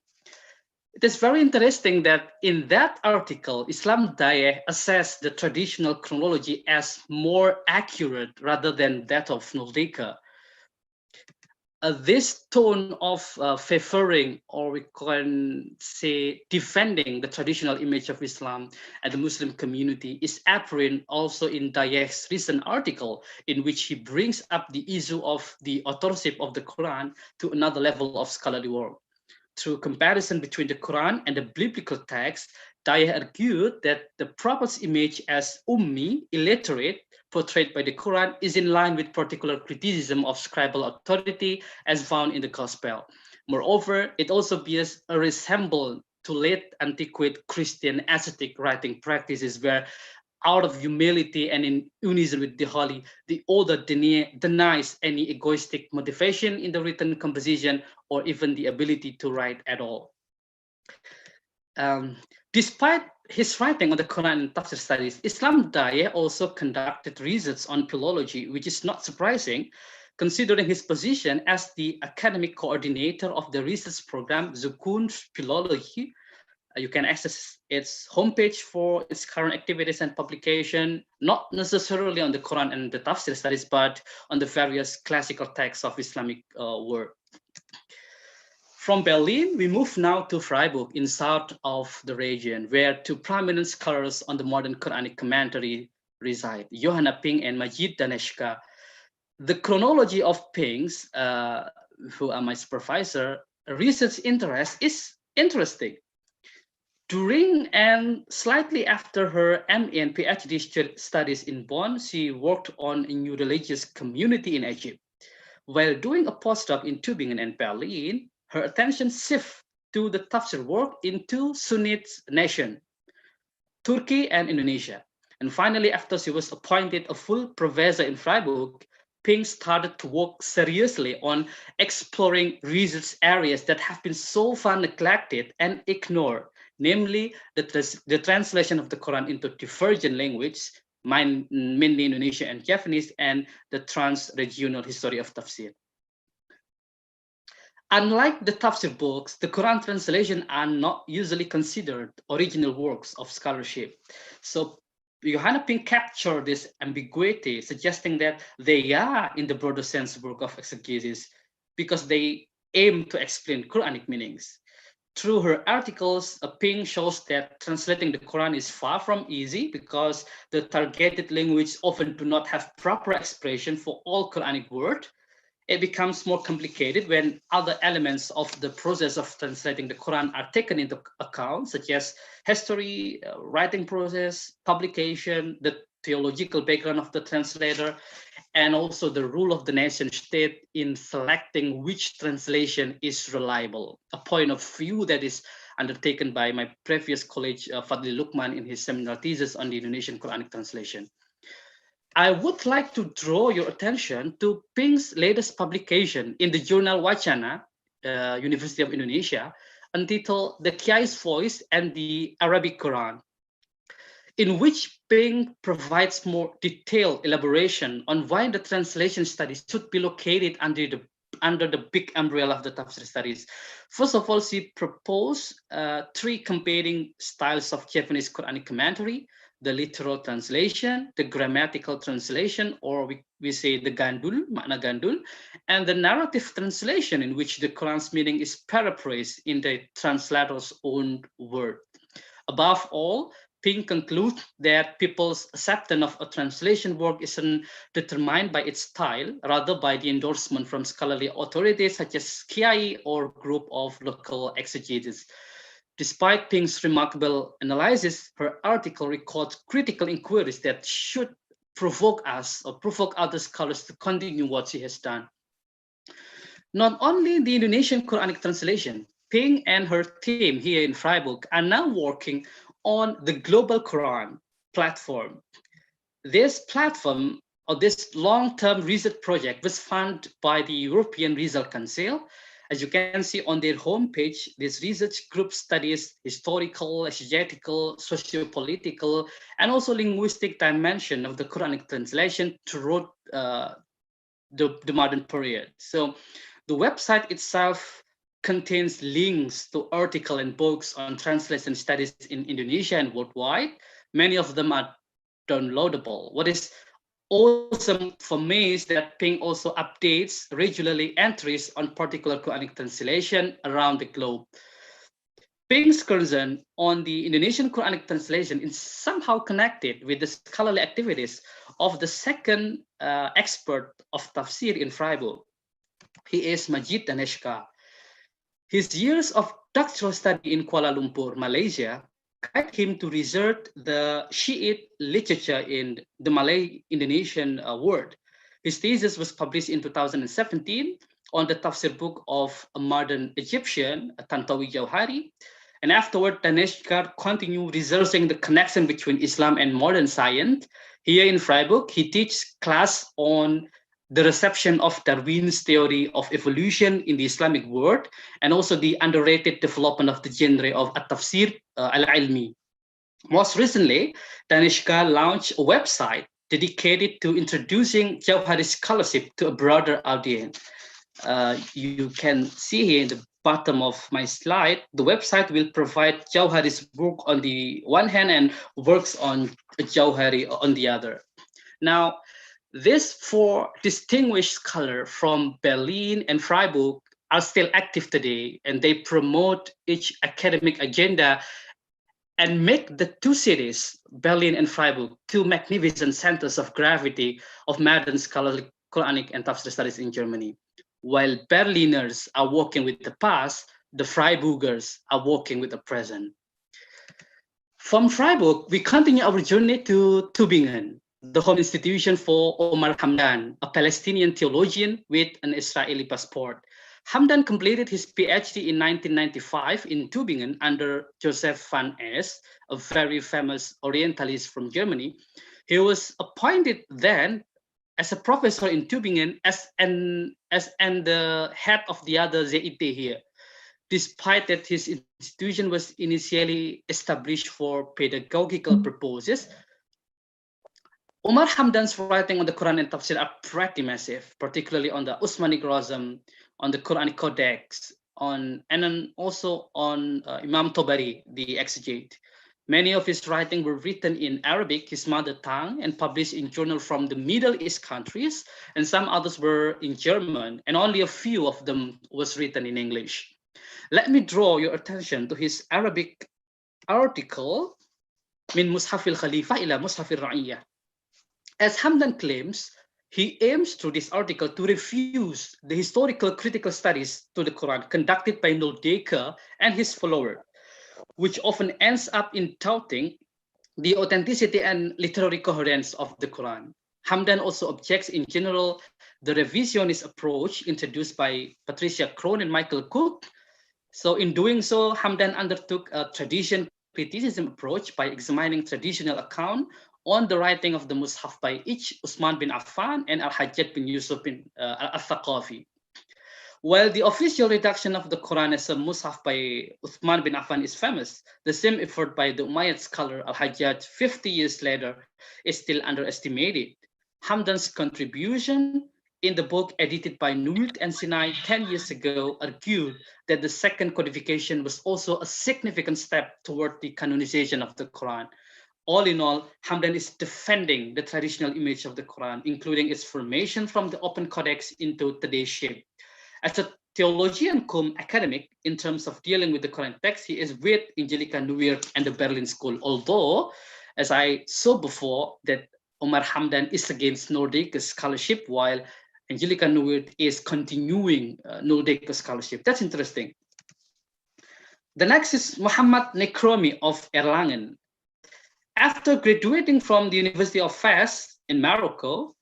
It is very interesting that in that article, Islam Dayeh assessed the traditional chronology as more accurate rather than that of Nordika. This tone of favoring, or we can say defending, the traditional image of Islam and the Muslim community is apparent also in Dayeh's recent article, in which he brings up the issue of the authorship of the Quran to another level of scholarly work. Through comparison between the Quran and the biblical text, Dayeh argued that the prophet's image as Ummi, illiterate, portrayed by the Quran is in line with particular criticism of scribal authority as found in the Gospel. Moreover, it also bears a resemblance to late antiquate Christian ascetic writing practices where, out of humility and in unison with the holy, the author denies any egoistic motivation in the written composition or even the ability to write at all. Despite his writing on the Quran and Tafsir studies, Islam Dayeh also conducted research on philology, which is not surprising, considering his position as the academic coordinator of the research program Zukun Philology. You can access its homepage for its current activities and publication, not necessarily on the Quran and the Tafsir studies, but on the various classical texts of Islamic work. From Berlin, we move now to Freiburg in south of the region, where 2 prominent scholars on the modern Quranic commentary reside, Johanna Ping and Majid Daneshka. The chronology of Ping's, who are my supervisor, research interest is interesting. During and slightly after her MA and PhD studies in Bonn, she worked on a new religious community in Egypt. While doing a postdoc in Tübingen and Berlin, her attention shifted to the Tafsir work in 2 Sunnite nations, Turkey and Indonesia. And finally, after she was appointed a full professor in Freiburg, Ping started to work seriously on exploring research areas that have been so far neglected and ignored, namely the translation of the Quran into divergent languages, mainly Indonesian and Japanese, and the trans-regional history of Tafsir. Unlike the Tafsir books, the Quran translations are not usually considered original works of scholarship. So Johanna Ping captured this ambiguity, suggesting that they are, in the broader sense, work of exegesis because they aim to explain Quranic meanings. Through her articles, Ping shows that translating the Quran is far from easy because the targeted language often do not have proper expression for all Quranic words. It becomes more complicated when other elements of the process of translating the Quran are taken into account, such as history, writing process, publication, the theological background of the translator, and also the role of the nation state in selecting which translation is reliable, a point of view that is undertaken by my previous colleague, Fadli Lukman, in his seminal thesis on the Indonesian Quranic translation. I would like to draw your attention to Ping's latest publication in the journal Wacana, University of Indonesia, entitled The Kiai's Voice and the Arabic Quran, in which Ping provides more detailed elaboration on why the translation studies should be located under the big umbrella of the Tafsir studies. First of all, she proposed 3 competing styles of Japanese Quranic commentary: the literal translation, the grammatical translation, or we say the gandul, makna gandul, and the narrative translation, in which the Quran's meaning is paraphrased in the translator's own word. Above all, Ping concludes that people's acceptance of a translation work isn't determined by its style, rather by the endorsement from scholarly authorities such as Kiai or group of local exegetes. Despite Ping's remarkable analysis, her article records critical inquiries that should provoke us or provoke other scholars to continue what she has done. Not only the Indonesian Quranic translation, Ping and her team here in Freiburg are now working on the Global Quran platform. This platform, or this long-term research project, was funded by the European Research Council. As you can see on their homepage, this research group studies historical, exegetical, socio-political, and also linguistic dimension of the Quranic translation throughout the modern period. So the website itself contains links to articles and books on translation studies in Indonesia and worldwide. Many of them are downloadable. What is awesome for me is that Ping also updates regularly entries on particular Quranic translation around the globe. Ping's concern on the Indonesian Quranic translation is somehow connected with the scholarly activities of the second expert of Tafsir in Freiburg. He is Majid Daneshka. His years of doctoral study in Kuala Lumpur, Malaysia, guide him to research the Shiite literature in the Malay Indonesian world. His thesis was published in 2017 on the Tafsir book of a modern Egyptian, Tantawi Jauhari. And afterward, Daneshkar continued researching the connection between Islam and modern science. Here in Freiburg, he teaches class on the reception of Darwin's theory of evolution in the Islamic world, and also the underrated development of the genre of Tafsir al-Ilmi. Most recently, Daneshkar launched a website dedicated to introducing Jauhari scholarship to a broader audience. You can see here in the bottom of my slide, the website will provide Jauhari's work on the one hand and works on Jauhari on the other. Now, these four distinguished scholars from Berlin and Freiburg are still active today, and they promote each academic agenda and make the two cities, Berlin and Freiburg, two magnificent centers of gravity of modern scholarly Quranic and Tafsir studies in Germany. While Berliners are working with the past, the Freiburgers are working with the present. From Freiburg, we continue our journey to Tübingen, the home institution for Omar Hamdan, a Palestinian theologian with an Israeli passport. Hamdan completed his PhD in 1995 in Tübingen under Joseph van Es, a very famous Orientalist from Germany. He was appointed then as a professor in Tübingen and the head of the other ZIT here, despite that his institution was initially established for pedagogical purposes. Omar Hamdan's writing on the Quran and Tafsir are pretty massive, particularly on the Usmani Grazam, on the Quranic Codex, and then also on Imam Tobari, the exegete. Many of his writings were written in Arabic, his mother tongue, and published in journals from the Middle East countries, and some others were in German, and only a few of them was written in English. Let me draw your attention to his Arabic article, Min Mushafil Khalifa ila Mushafil Ra'iyah. As Hamdan claims, he aims through this article to refuse the historical critical studies to the Quran conducted by Noldeka and his followers, which often ends up in doubting the authenticity and literary coherence of the Quran. Hamdan also objects in general the revisionist approach introduced by Patricia Krohn and Michael Cook. So in doing so, Hamdan undertook a tradition criticism approach by examining traditional account on the writing of the Mus'haf by each Usman bin Affan and Al-Hajjaj bin Yusuf bin Al-Thaqafi. While the official redaction of the Quran as a Mus'haf by Uthman bin Affan is famous, the same effort by the Umayyad scholar Al-Hajjaj 50 years later is still underestimated. Hamdan's contribution in the book edited by Nult and Sinai 10 years ago argued that the second codification was also a significant step toward the canonization of the Quran. All in all, Hamdan is defending the traditional image of the Quran, including its formation from the open codex into today's shape. As a theologian cum academic in terms of dealing with the Quran text, he is with Angelica Nuir and the Berlin School. Although, as I saw before, that Omar Hamdan is against Nordic scholarship, while Angelica Nuir is continuing Nordic scholarship. That's interesting. The next is Muhammad Nekromi of Erlangen. After graduating from the University of Fes in Morocco,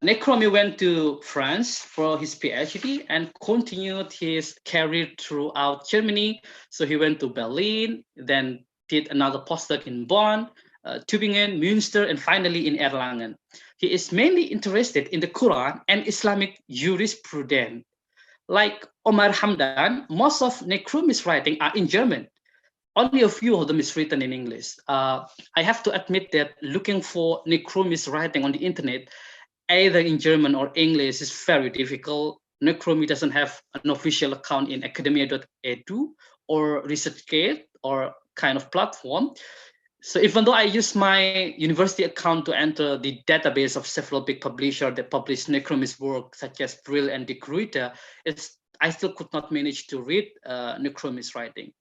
Nekromi went to France for his PhD and continued his career throughout Germany. So he went to Berlin, then did another postdoc in Bonn, Tübingen, Münster, and finally in Erlangen. He is mainly interested in the Quran and Islamic jurisprudence. Like Omar Hamdan, most of Nekromi's writing are in German. Only a few of them is written in English. I have to admit that looking for Nekromi's writing on the internet, either in German or English, is very difficult. Nekromi doesn't have an official account in academia.edu or ResearchGate or kind of platform. So even though I use my university account to enter the database of several big publishers that publish Nekromi's work, such as Brill and De Gruyter, I still could not manage to read Nekromi's writing.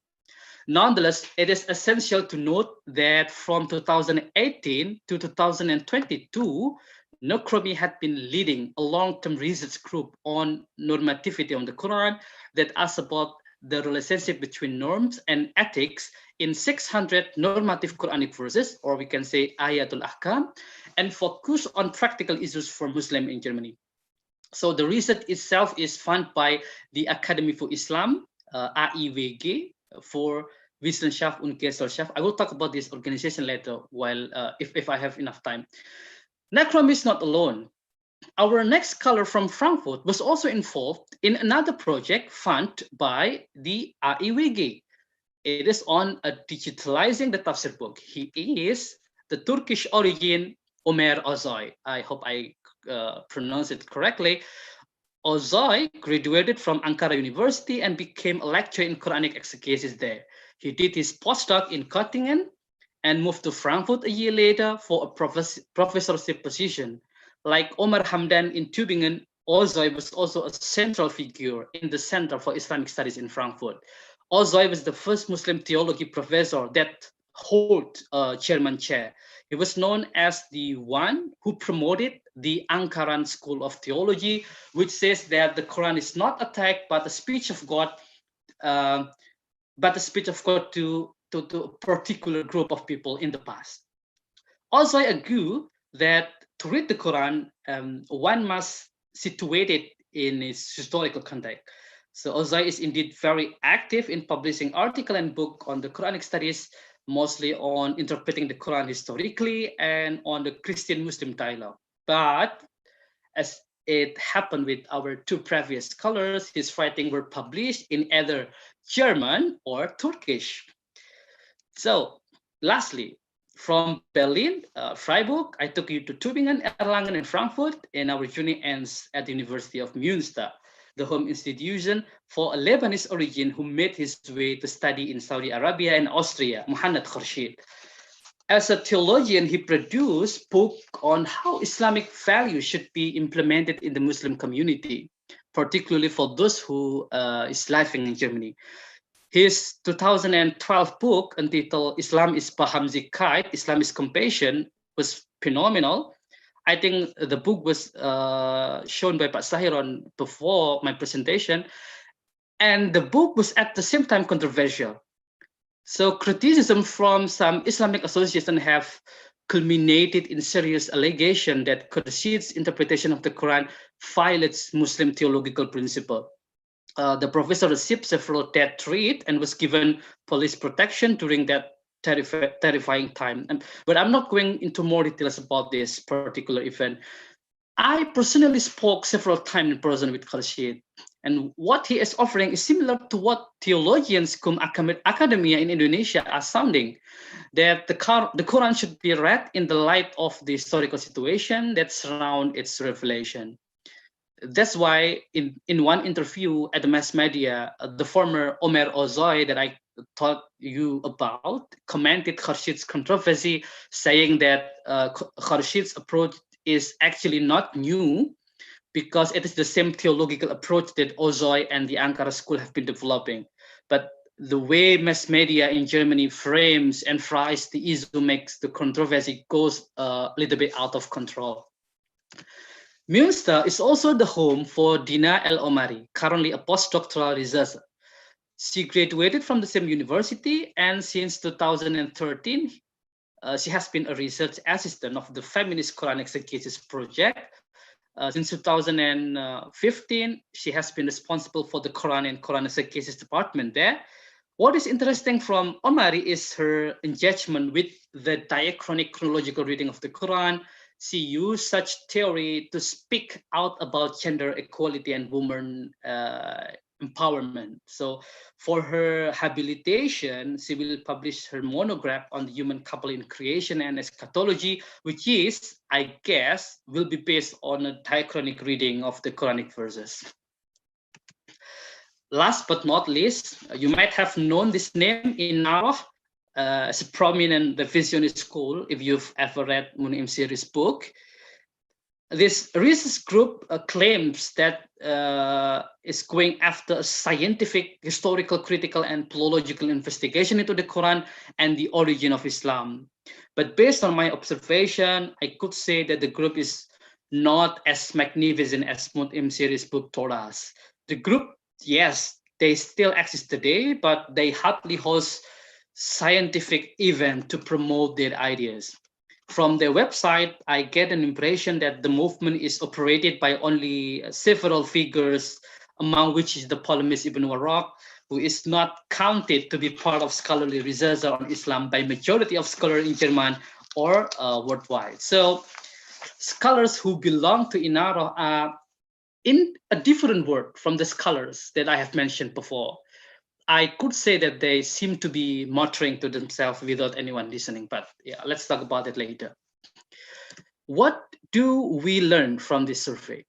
Nonetheless, it is essential to note that from 2018 to 2022, Nekromi had been leading a long-term research group on normativity on the Quran that asks about the relationship between norms and ethics in 600 normative Quranic verses, or we can say Ayatul Ahkam, and focus on practical issues for Muslims in Germany. So the research itself is funded by the Academy for Islam, AIWG, for Wissenschaft und Gesellschaft. I will talk about this organization later, while if I have enough time. Nekromi is not alone. Our next scholar from Frankfurt was also involved in another project funded by the AIWG. It is on digitalizing the Tafsir book. He is the Turkish origin Ömer Özay. I hope I pronounce it correctly. Özay graduated from Ankara University and became a lecturer in Quranic exegesis there. He did his postdoc in Göttingen and moved to Frankfurt a year later for a professorship position. Like Omar Hamdan in Tübingen, Özay was also a central figure in the Center for Islamic Studies in Frankfurt. Özay was the first Muslim theology professor that held a German chair. He was known as the one who promoted the Ankaran School of Theology, which says that the Quran is not a text, but the speech of God, to a particular group of people in the past. Özay argued that to read the Quran, one must situate it in its historical context. So Özay is indeed very active in publishing articles and books on the Quranic studies, mostly on interpreting the Quran historically and on the Christian-Muslim dialogue. But as it happened with our two previous scholars, his writings were published in either German or Turkish. So lastly, from Berlin, Freiburg, I took you to Tübingen, Erlangen, and Frankfurt, and our journey ends at the University of Münster, the home institution for a Lebanese origin who made his way to study in Saudi Arabia and Austria, Muhammad Khurshid. As a theologian, he produced books on how Islamic values should be implemented in the Muslim community, particularly for those who is living in Germany. His 2012 book entitled Islam is Bahamzikait, Islam is Compassion was phenomenal. I think the book was shown by Pak Sahiron before my presentation, and the book was at the same time controversial. So criticism from some Islamic associations have culminated in serious allegation that Khurshid's interpretation of the Quran violates Muslim theological principle. The professor received several death threats and was given police protection during that terrifying time. But I'm not going into more details about this particular event. I personally spoke several times in person with Khurshid, and what he is offering is similar to what theologians cum academia in Indonesia are sounding, that the Quran should be read in the light of the historical situation that surround its revelation. That's why in one interview at the mass media, the former Ömer Özay that I told you about commented Khurshid's controversy, saying that Khurshid's approach is actually not new, because it is the same theological approach that Ozoy and the Ankara school have been developing. But the way mass media in Germany frames and fries the issue makes the controversy goes a little bit out of control. Münster is also the home for Dina El Omari, currently a postdoctoral researcher. She graduated from the same university, and since 2013, she has been a research assistant of the Feminist Quranic Exegesis project. Since 2015, she has been responsible for the Quran and Quran Exegesis department there. What is interesting from Omari is her engagement with the diachronic chronological reading of the Quran. She used such theory to speak out about gender equality and women empowerment. So for her habilitation, she will publish her monograph on the human couple in creation and eschatology, which is, I guess, will be based on a diachronic reading of the Quranic verses. Last but not least, you might have known this name in Naroh as a prominent revisionist school if you've ever read Munim series book. This research group claims that is going after a scientific, historical, critical, and philological investigation into the Quran and the origin of Islam. But based on my observation, I could say that the group is not as magnificent as Munim series book told us. The group, yes, they still exist today, but they hardly host scientific event to promote their ideas. From their website, I get an impression that the movement is operated by only several figures, among which is the polemist Ibn Warraq, who is not counted to be part of scholarly research on Islam by majority of scholars in German or worldwide. So scholars who belong to Inaro are in a different world from the scholars that I have mentioned before. I could say that they seem to be muttering to themselves without anyone listening, but yeah, let's talk about it later. What do we learn from this survey?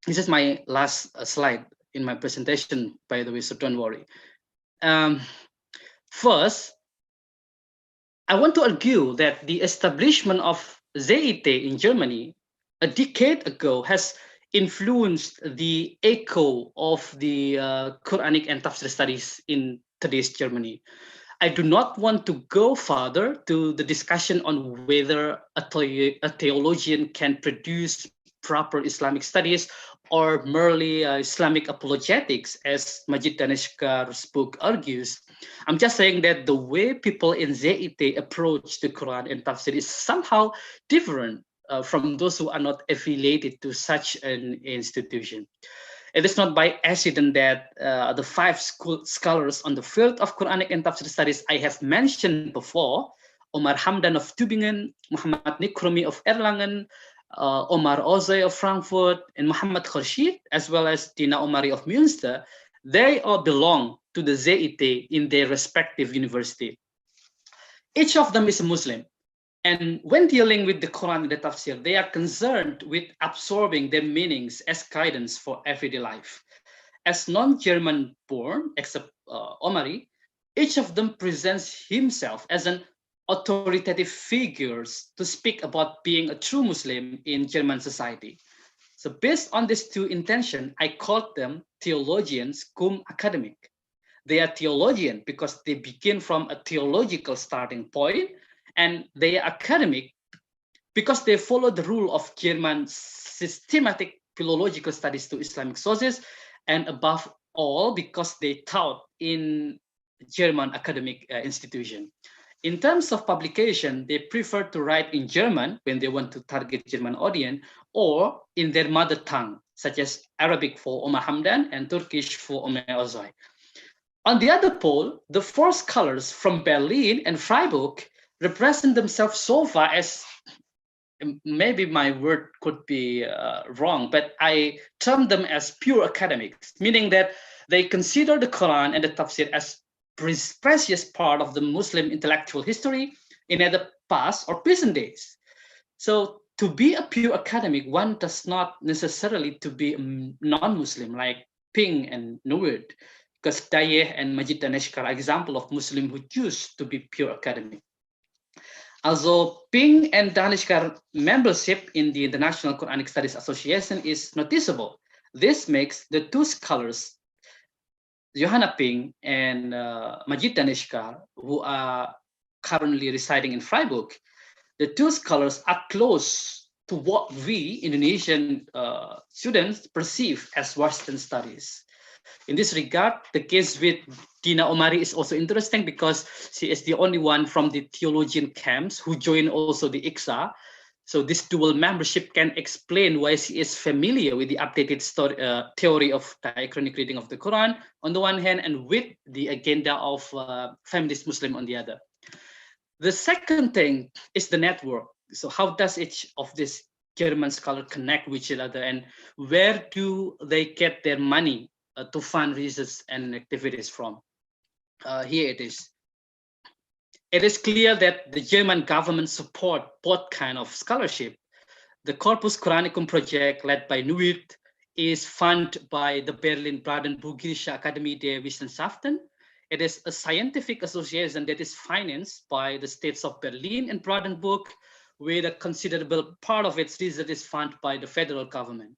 This is my last slide in my presentation, by the way, so don't worry. First, I want to argue that the establishment of ZIT in Germany a decade ago has influenced the echo of the Quranic and Tafsir studies in today's Germany. I do not want to go further to the discussion on whether a theologian can produce proper Islamic studies or merely Islamic apologetics, as Majid Daneshkar's book argues. I'm just saying that the way people in ZIT approach the Quran and Tafsir is somehow different from those who are not affiliated to such an institution. It is not by accident that the 5 scholars on the field of Quranic and Tafsir studies I have mentioned before, Omar Hamdan of Tübingen, Muhammad Nikromi of Erlangen, Omar Ozoy of Frankfurt, and Muhammad Khurshid, as well as Dina Omari of Münster, they all belong to the ZIT in their respective university. Each of them is a Muslim. And when dealing with the Quran and the Tafsir, they are concerned with absorbing their meanings as guidance for everyday life. As non-German born, except Omari, each of them presents himself as an authoritative figure to speak about being a true Muslim in German society. So based on these two intentions, I called them theologians cum academic. They are theologian because they begin from a theological starting point, and they are academic because they follow the rule of German systematic philological studies to Islamic sources, and above all, because they taught in German academic institution. In terms of publication, they prefer to write in German when they want to target German audience, or in their mother tongue, such as Arabic for Omar Hamdan and Turkish for Omar Ozoy. On the other pole, the 4 scholars from Berlin and Freiburg represent themselves so far as, maybe my word could be wrong, but I term them as pure academics, meaning that they consider the Quran and the Tafsir as precious part of the Muslim intellectual history in either past or present days. So to be a pure academic, one does not necessarily to be a non-Muslim like Ping and Nuwid, because Dayeh and Majid Daneshkar are example of Muslim who choose to be pure academic. Although Ping and Danishkar membership in the International Quranic Studies Association is noticeable, this makes the two scholars, Johanna Ping and Majid Danishkar, who are currently residing in Freiburg, the two scholars are close to what we Indonesian students perceive as Western studies. In this regard, the case with Dina Omari is also interesting because she is the only one from the theologian camps who joined also the ICSA. So this dual membership can explain why she is familiar with the updated theory of diachronic reading of the Quran on the one hand, and with the agenda of feminist Muslim on the other. The second thing is the network. So how does each of these German scholars connect with each other, and where do they get their money to fund research and activities from? Here it is. It is clear that the German government support both kind of scholarship. The Corpus Quranicum project led by Nuit is funded by the Berlin Brandenburgische Akademie der Wissenschaften. It is a scientific association that is financed by the states of Berlin and Brandenburg, where a considerable part of its research is funded by the federal government.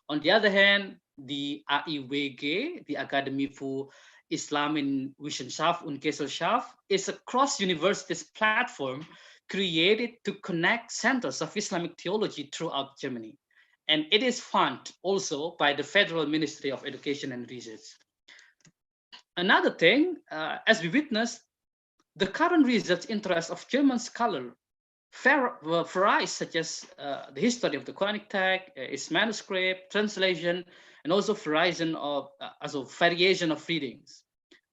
On the other hand, the AIWG, the Academy for Islam in Wissenschaft und Gesellschaft, is a cross-universities platform created to connect centers of Islamic theology throughout Germany. And it is funded also by the Federal Ministry of Education and Research. Another thing, as we witnessed, the current research interests of German scholars varies, such as the history of the Quranic text, its manuscript, translation, and also variation of readings.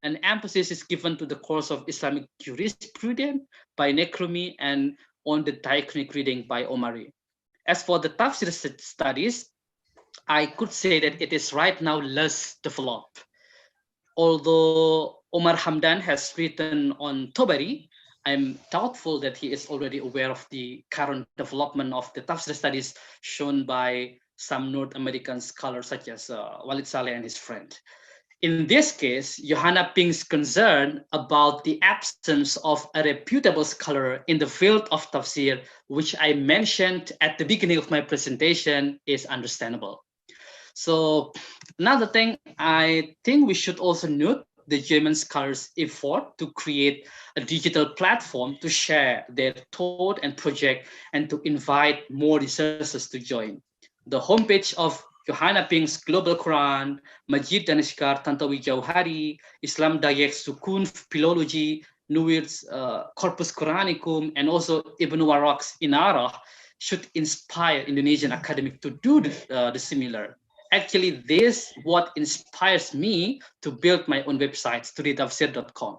An emphasis is given to the course of Islamic jurisprudence by Nekromi and on the diachronic reading by Omari. As for the Tafsir studies, I could say that it is right now less developed. Although Omar Hamdan has written on Tabari, I'm doubtful that he is already aware of the current development of the Tafsir studies shown by some North American scholars such as Walid Saleh and his friend. In this case, Johanna Ping's concern about the absence of a reputable scholar in the field of Tafsir, which I mentioned at the beginning of my presentation, is understandable. So another thing, I think we should also note the German scholars' effort to create a digital platform to share their thought and project and to invite more researchers to join. The homepage of Johanna Ping's Global Quran, Majid Danishkar Tantawi Jauhari, Islam Dayak Sukun Philology, Nuir's Corpus Quranicum, and also Ibn Warraq's Inarah should inspire Indonesian academics to do the similar. Actually, this is what inspires me to build my own website, studytafsir.com.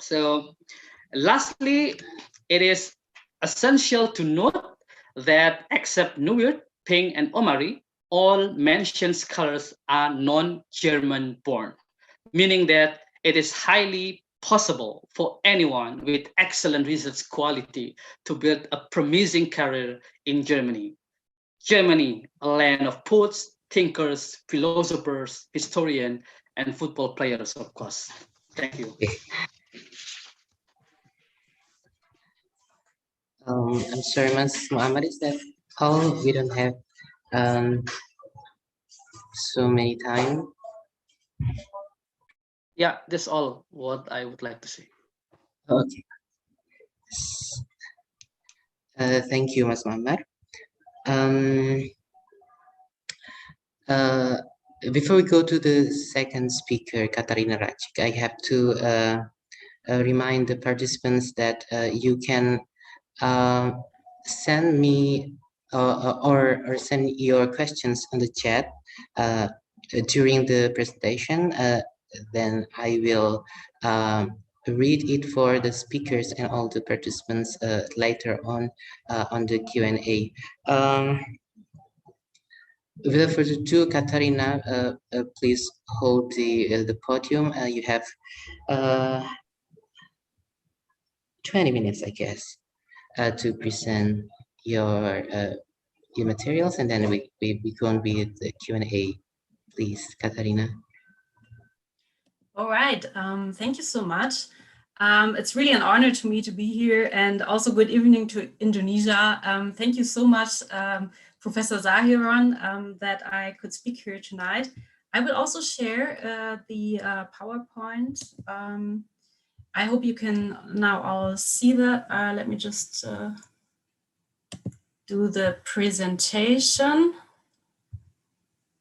So lastly, it is essential to note that except Nuir, Ping, and Omari, all mentioned scholars are non-German born, meaning that it is highly possible for anyone with excellent research quality to build a promising career in Germany. Germany, a land of poets, thinkers, philosophers, historians, and football players, of course. Thank you. I'm sorry, Mas Muhammad, is that all? We don't have so many time. Yeah, that's all what I would like to say. Okay. Thank you, Mas Muhammad. Before we go to the second speaker, Katarina Rajik, I have to remind the participants that you can send me or send your questions on the chat during the presentation. Then I will read it for the speakers and all the participants later on the Q&A. Without further ado, Katarina, please hold the podium. You have 20 minutes, I guess, to present your materials, and then we go on with the Q&A. Please, Katarina. All right, thank you so much. It's really an honor to me to be here, and also good evening to Indonesia. Thank you so much, Professor Zahiran, that I could speak here tonight. I will also share the PowerPoint. I hope you can now all see that. Let me just do the presentation.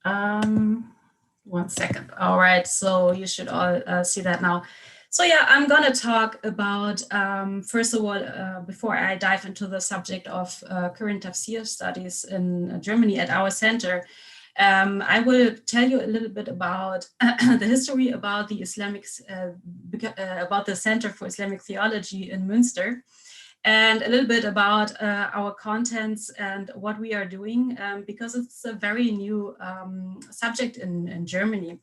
1 second. All right, so you should all see that now. So yeah, I'm gonna talk about, first of all, before I dive into the subject of current Tafsir studies in Germany at our center, I will tell you a little bit about the history about the about the Center for Islamic Theology in Münster, and a little bit about our contents and what we are doing, because it's a very new subject in Germany.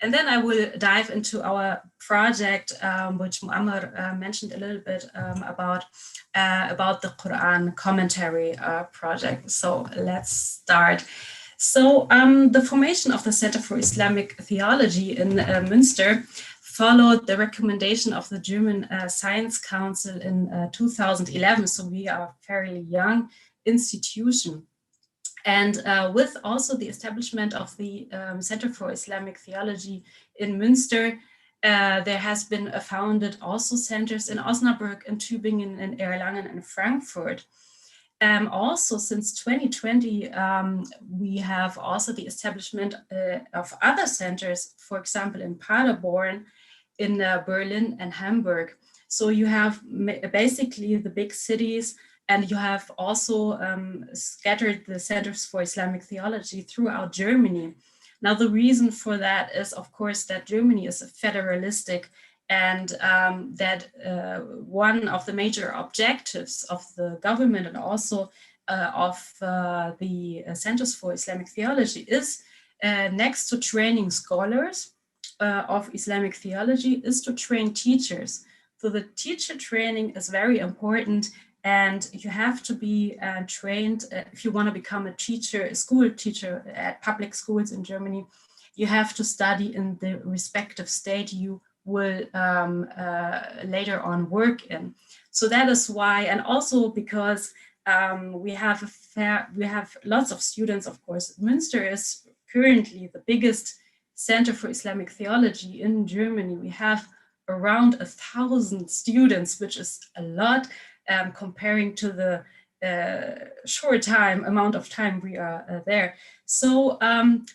And then I will dive into our project, which Muammar mentioned a little bit about the Qur'an commentary project. So let's start. So the formation of the Center for Islamic Theology in Münster followed the recommendation of the German Science Council in 2011. So we are a fairly young institution. And with also the establishment of the Center for Islamic Theology in Münster, there has been founded also centers in Osnabrück, in Tübingen, in Erlangen, and Frankfurt. Also, since 2020, we have also the establishment of other centers, for example, in Paderborn, in Berlin and Hamburg. So you have basically the big cities, and you have also scattered the centers for Islamic theology throughout Germany. Now, the reason for that is, of course, that Germany is federalistic, and that one of the major objectives of the government and also of the Centers for Islamic Theology is, next to training scholars of Islamic theology, is to train teachers. So the teacher training is very important, and you have to be trained if you want to become a teacher, a school teacher at public schools in Germany. You have to study in the respective state you will later on work in. So that is why, and also because we have lots of students, of course. Münster is currently the biggest center for Islamic theology in Germany. We have around 1,000 students, which is a lot comparing to the short amount of time we are there. So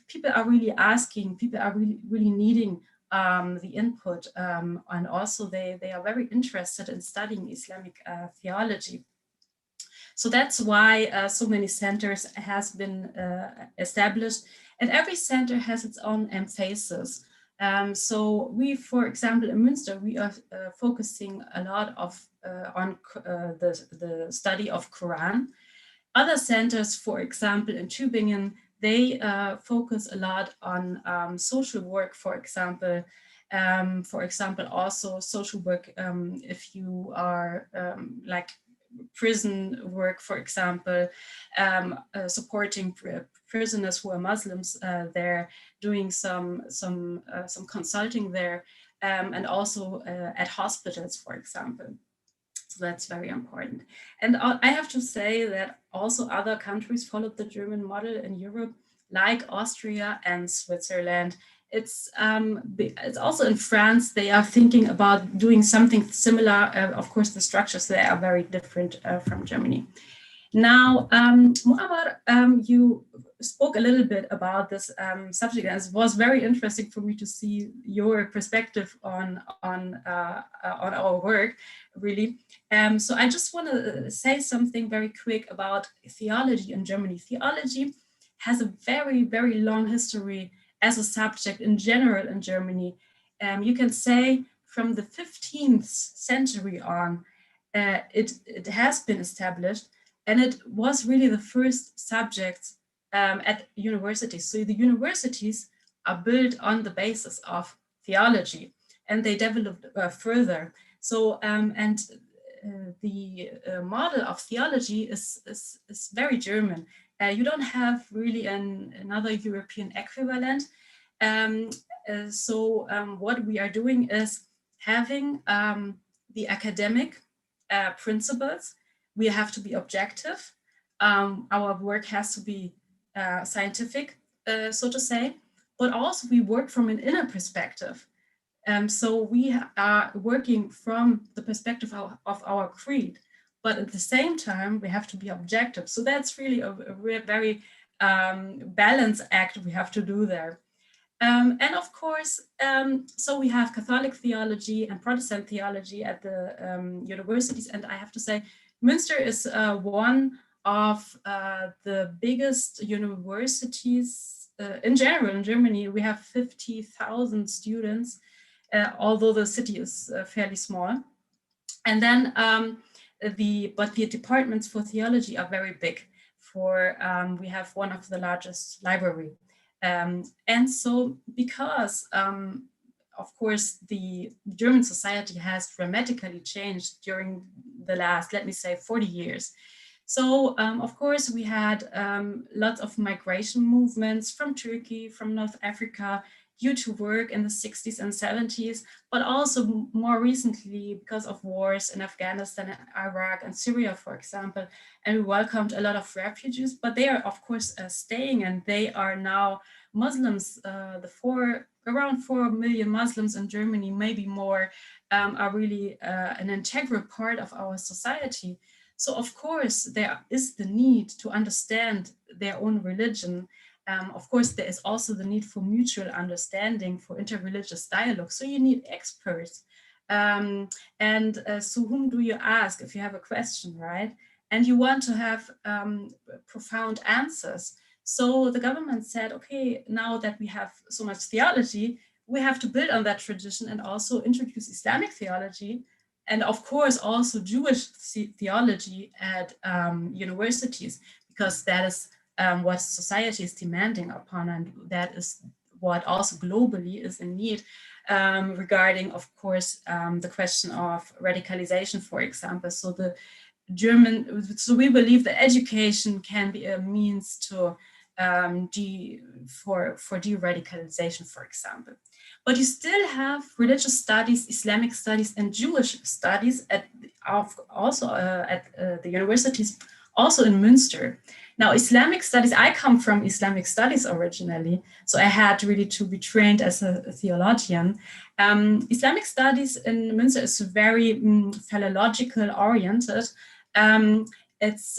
people are really asking, people are really needing the input, and also they are very interested in studying Islamic theology. So that's why so many centers has been established, and every center has its own emphasis. So we, for example, in Münster, we are focusing a lot on the study of Quran. Other centers, for example, in Tübingen, they focus a lot on social work, for example, also social work if you are like prison work, for example, supporting prisoners who are Muslims. They're doing some consulting there, and also at hospitals, for example. So that's very important. And I have to say that also other countries followed the German model in Europe, like Austria and Switzerland. It's also in France, they are thinking about doing something similar. Of course, the structures there are very different from Germany. Now, Muammar, you spoke a little bit about this subject, and it was very interesting for me to see your perspective on our work, really. So I just want to say something very quick about theology in Germany. Theology has a very, very long history as a subject in general in Germany. You can say from the 15th century on, it has been established, and it was really the first subject at universities. So the universities are built on the basis of theology, and they developed further. So, the model of theology is very German. You don't have really another European equivalent. So what we are doing is having the academic principles. We have to be objective. Our work has to be scientific, so to say, but also we work from an inner perspective. So we are working from the perspective of our creed, but at the same time, we have to be objective. So that's really a very balanced act we have to do there. And of course, so we have Catholic theology and Protestant theology at the universities. And I have to say, Münster is one of the biggest universities in general in Germany. We have 50,000 students, although the city is fairly small. And then the departments for theology are very big. We have one of the largest library. And so because, of course, the German society has dramatically changed during the last, let me say, 40 years. So, of course, we had lots of migration movements from Turkey, from North Africa, due to work in the 60s and 70s, but also more recently because of wars in Afghanistan, Iraq, and Syria, for example. And we welcomed a lot of refugees, but they are, of course, staying, and they are now Muslims. Around 4 million Muslims in Germany, maybe more, are really an integral part of our society. So, of course, there is the need to understand their own religion. Of course, there is also the need for mutual understanding, for interreligious dialogue. So you need experts. So whom do you ask if you have a question, right? And you want to have profound answers. So the government said, okay, now that we have so much theology, we have to build on that tradition and also introduce Islamic theology. And of course, also Jewish theology at universities, because that is what society is demanding upon, and that is what also globally is in need regarding, of course, the question of radicalization, for example. So we believe that education can be a means to for de-radicalization, for example. But you still have religious studies, Islamic studies, and Jewish studies at the universities, also in Münster. Now, Islamic studies, I come from Islamic studies originally, so I had really to be trained as a theologian. Islamic studies in Münster is very philological oriented. It's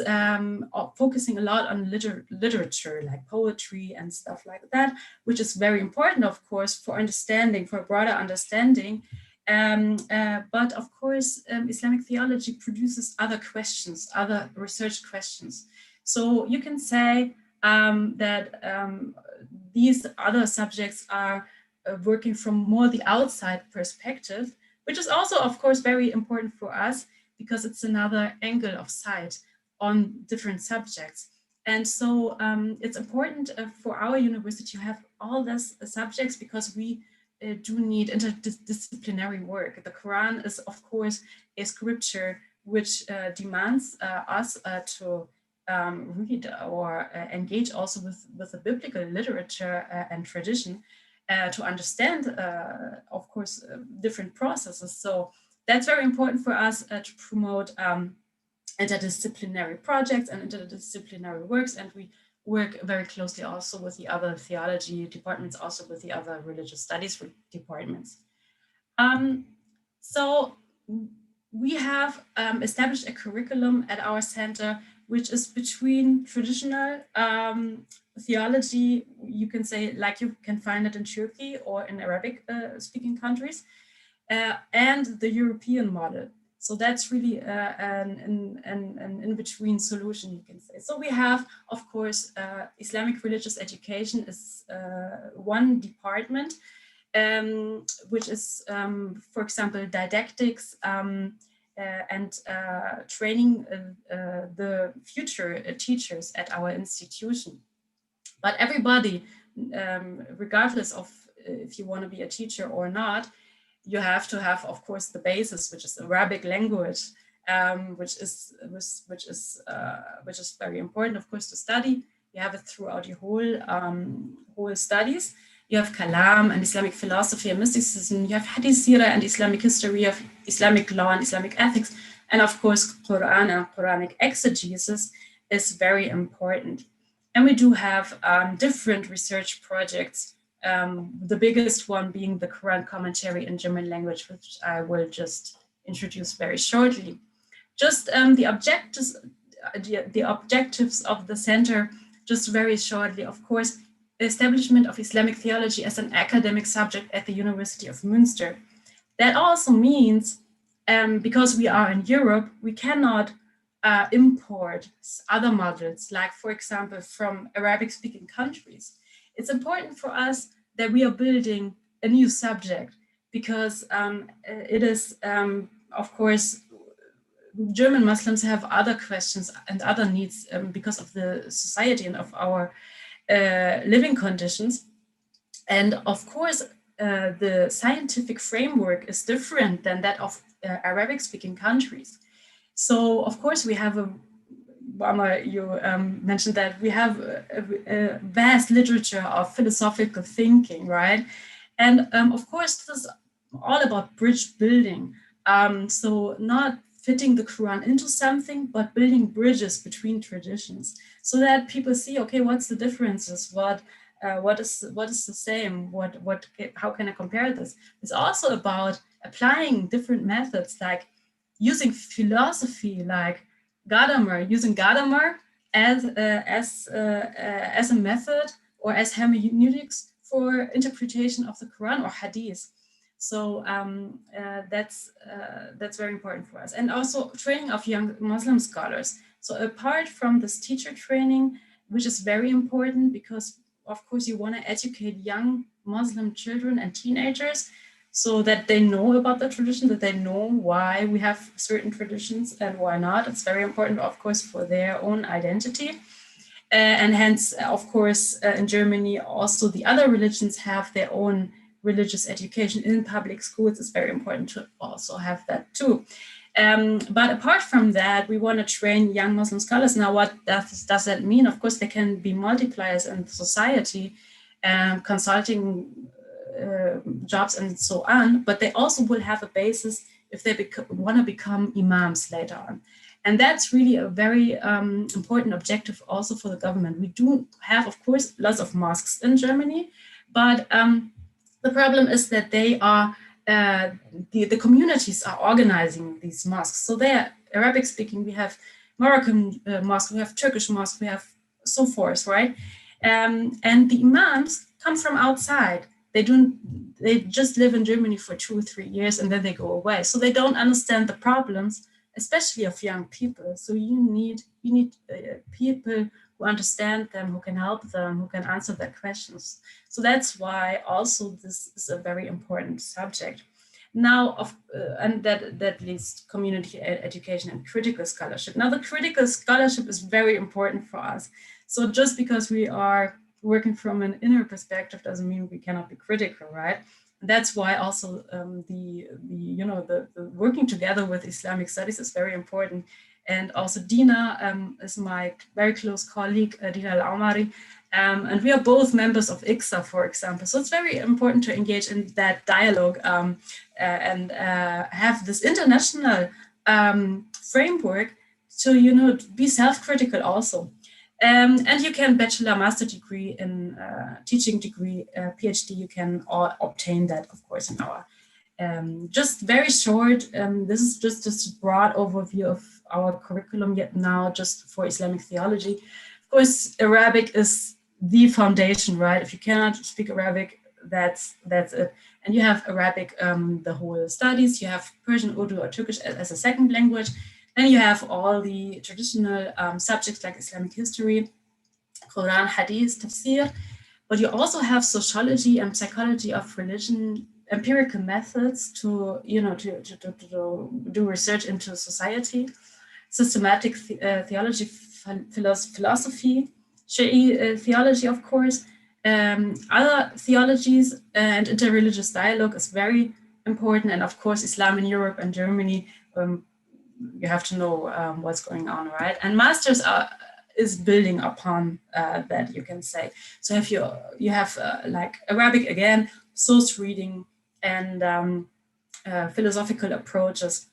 focusing a lot on literature, like poetry and stuff like that, which is very important, of course, for a broader understanding. But of course, Islamic theology produces other questions, other research questions. So you can say that these other subjects are working from more the outside perspective, which is also, of course, very important for us because it's another angle of sight on different subjects. And so it's important for our university to have all these subjects because we do need interdisciplinary work. The Quran is, of course, a scripture which demands us to read or engage also with the biblical literature and tradition to understand, of course, different processes. So that's very important for us to promote interdisciplinary projects and interdisciplinary works, and we work very closely also with the other theology departments, also with the other religious studies departments. So we have established a curriculum at our center which is between traditional theology, you can say, like you can find it in Turkey or in Arabic speaking countries, and the European model. So that's really an in-between solution, you can say. So we have, of course, Islamic religious education is one department, which is, for example, didactics and training the future teachers at our institution. But everybody, regardless of if you want to be a teacher or not, you have to have, of course, the basis, which is Arabic language, which is very important, of course, to study. You have it throughout your whole studies. you have Kalam and Islamic philosophy and mysticism, you have Hadith Sira and Islamic history, you have Islamic law and Islamic ethics, and of course, Qur'an and Quranic exegesis is very important. And we do have different research projects, the biggest one being the Quran commentary in German language, which I will just introduce very shortly. Just the objectives of the center, just very shortly. Of course, the establishment of Islamic theology as an academic subject at the University of Münster. That also means, because we are in Europe, we cannot import other modules, like, for example, from Arabic-speaking countries. It's important for us that we are building a new subject, because it is, of course, German Muslims have other questions and other needs because of the society and of our living conditions. And of course, the scientific framework is different than that of Arabic-speaking countries. So, of course, we have you mentioned that we have a vast literature of philosophical thinking, right? And of course, this is all about bridge building. So not fitting the Quran into something, but building bridges between traditions, so that people see, okay, what's the differences? What is the same? How can I compare this? It's also about applying different methods, like using philosophy, like using Gadamer as a method or as hermeneutics for interpretation of the Quran or Hadith. So that's very important for us. And also training of young Muslim scholars. So apart from this teacher training, which is very important, because of course you want to educate young Muslim children and teenagers so that they know about the tradition, that they know why we have certain traditions and why not. It's very important, of course, for their own identity. And hence, of course, in Germany, also the other religions have their own religious education in public schools. It's very important to also have that too. But apart from that, we want to train young Muslim scholars. Now, what does that mean? Of course, they can be multipliers in society, consulting jobs and so on, but they also will have a basis if they want to become imams later on. And that's really a very important objective also for the government. We do have, of course, lots of mosques in Germany, but the problem is that they are, the communities are organizing these mosques. So they're Arabic speaking, we have Moroccan mosque, we have Turkish mosque, we have so forth, right? And the imams come from outside. They just live in Germany for 2 or 3 years and then they go away. So they don't understand the problems, especially of young people. So you need people who understand them, who can help them, who can answer their questions. So that's why also this is a very important subject. Now, and that leads to community education and critical scholarship. Now, the critical scholarship is very important for us. So just because we are working from an inner perspective doesn't mean we cannot be critical, right? And that's why also the working together with Islamic studies is very important. And also Dina is my very close colleague, Dina Al-Aumari, and we are both members of ICSA, for example. So it's very important to engage in that dialogue and have this international framework to be self-critical also. And you can bachelor, master degree in teaching degree, PhD, you can all obtain that, of course, in our, just very short, this is just a broad overview of our curriculum yet now just for Islamic theology. Of course, Arabic is the foundation, right? If you cannot speak Arabic, that's it. And you have Arabic, the whole studies, you have Persian, Urdu, or Turkish as a second language. Then you have all the traditional subjects like Islamic history, Quran, Hadith, Tafsir, but you also have sociology and psychology of religion, empirical methods to do research into society, systematic theology, philosophy, Shi'i theology, of course, other theologies, and interreligious dialogue is very important, and of course, Islam in Europe and Germany. You have to know what's going on, right? And masters is building upon that, you can say. So if you have like Arabic again, source reading and philosophical approaches,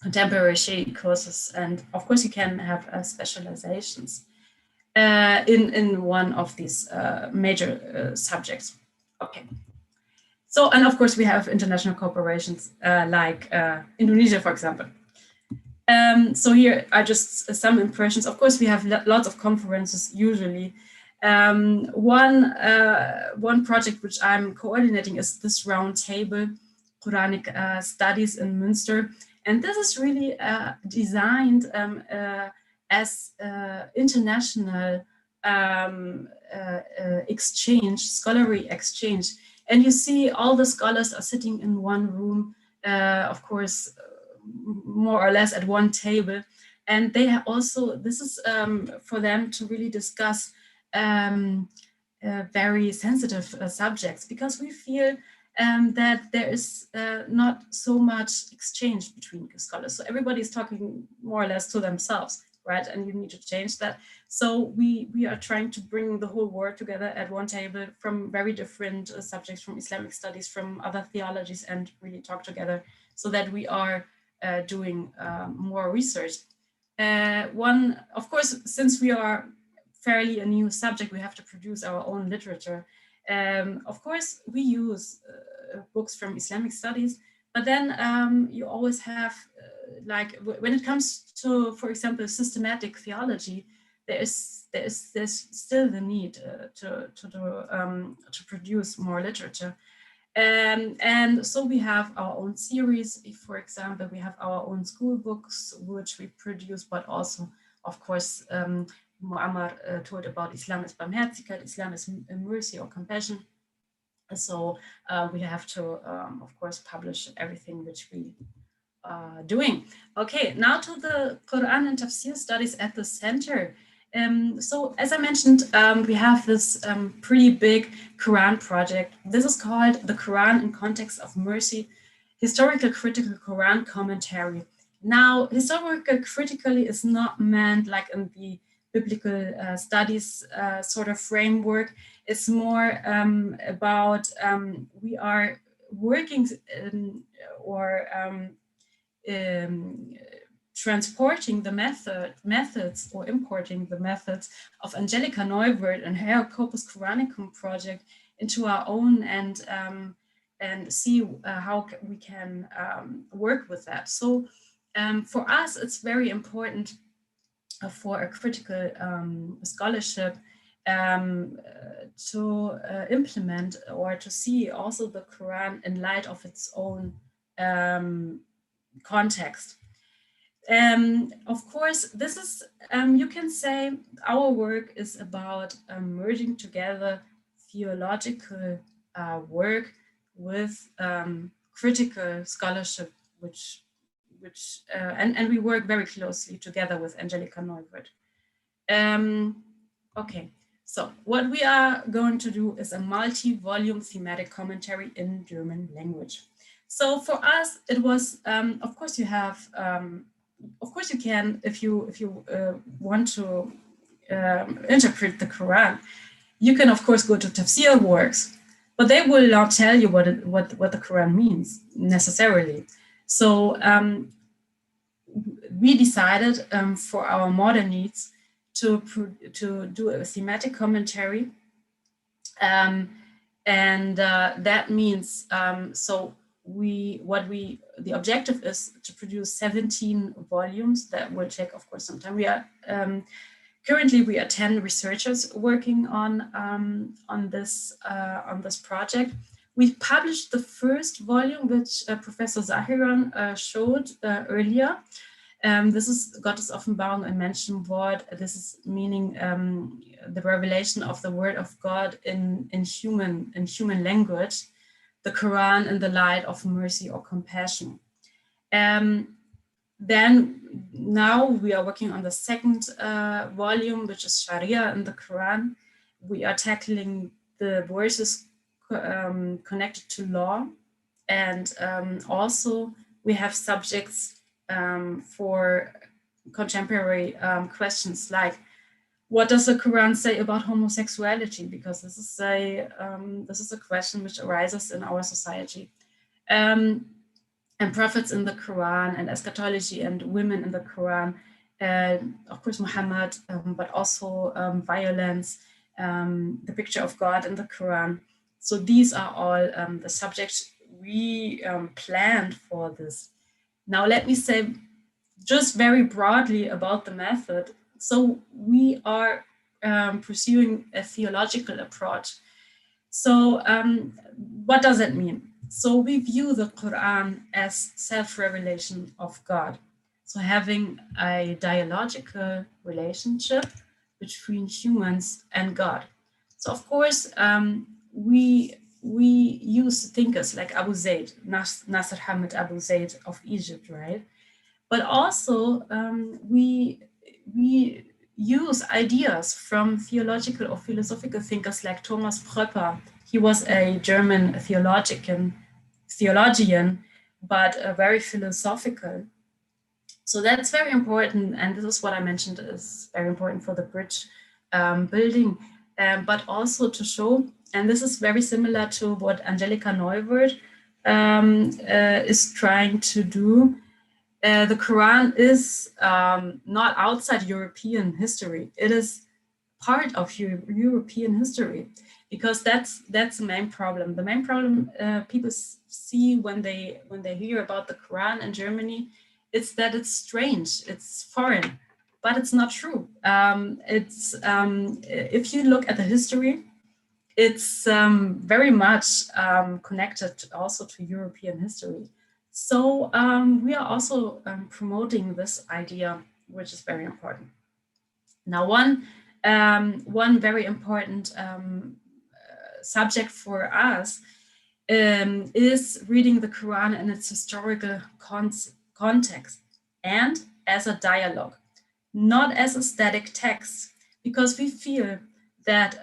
contemporary Shi'i courses, and of course you can have specializations in one of these major subjects. Okay. So, and of course we have international corporations like Indonesia, for example. So here are just some impressions. Of course, we have lots of conferences usually. One project which I'm coordinating is this roundtable, Quranic studies in Münster. And this is really designed as international exchange, scholarly exchange. And you see all the scholars are sitting in one room, of course, more or less at one table. And they have also, this is for them to really discuss very sensitive subjects, because we feel that there is not so much exchange between scholars. So everybody is talking more or less to themselves, right? And you need to change that. So we are trying to bring the whole world together at one table from very different subjects, from Islamic studies, from other theologies, and really talk together so that we are doing more research. Of course, since we are fairly a new subject, we have to produce our own literature. Of course, we use books from Islamic studies, but then you always have, like, when it comes to, for example, systematic theology, there's still the need to produce more literature. And so we have our own series. For example, we have our own school books, which we produce, but also, of course, Muammar told about Islam is Barmherzigkeit, Islam is mercy or compassion. So we have to, of course, publish everything which we are doing. Okay, now to the Quran and Tafsir studies at the center. So as I mentioned, we have this pretty big Quran project. This is called the Quran in Context of Mercy, Historical Critical Quran Commentary. Now, historical critically is not meant like in the biblical studies sort of framework. It's more about we are working transporting the methods or importing the methods of Angelika Neuwirth and her Corpus Quranicum project into our own and see how we can work with that. So for us, it's very important for a critical scholarship to implement or to see also the Quran in light of its own context. Of course, this is, you can say our work is about merging together theological work with critical scholarship, and we work very closely together with Angelika Neuwirth. Okay, so what we are going to do is a multi-volume thematic commentary in German language. So for us, it was, of course, you have, of course, you can, if you want to interpret the Quran, you can, of course, go to Tafsir works, but they will not tell you what the Quran means necessarily. So we decided for our modern needs to do a thematic commentary, and that means so. The objective is to produce 17 volumes. That will take, of course, some time. We are currently 10 researchers working on this project. We published the first volume, which Professor Zahiran showed earlier. This is Gottes Offenbarung ein Menschenwort. This is meaning the revelation of the word of God in human language. The Quran in the light of mercy or compassion. Then now we are working on the second volume, which is Sharia in the Quran. We are tackling the verses connected to law, and also we have subjects for contemporary questions like what does the Quran say about homosexuality? Because this is a question which arises in our society. And prophets in the Quran and eschatology and women in the Quran, of course Muhammad, but also violence, the picture of God in the Quran. So these are all the subjects we planned for this. Now let me say just very broadly about the method. So we are pursuing a theological approach. So what does it mean? So we view the Quran as self-revelation of God. So having a dialogical relationship between humans and God. So of course, we use thinkers like Abu Zayd, Nasr Hamid Abu Zayd of Egypt, right? But also we use ideas from theological or philosophical thinkers like Thomas Pröpper. He was a German theologian, but very philosophical. So that's very important, and this is what I mentioned is very important for the bridge building, but also to show, and this is very similar to what Angelika Neuwirth is trying to do. The Quran is not outside European history. It is part of European history, because that's the main problem. The main problem people see when they hear about the Quran in Germany, it's that it's strange, it's foreign, but it's not true. If you look at the history, it's very much connected also to European history. So we are also promoting this idea, which is very important. Now, one very important subject for us is reading the Quran in its historical context and as a dialogue, not as a static text, because we feel that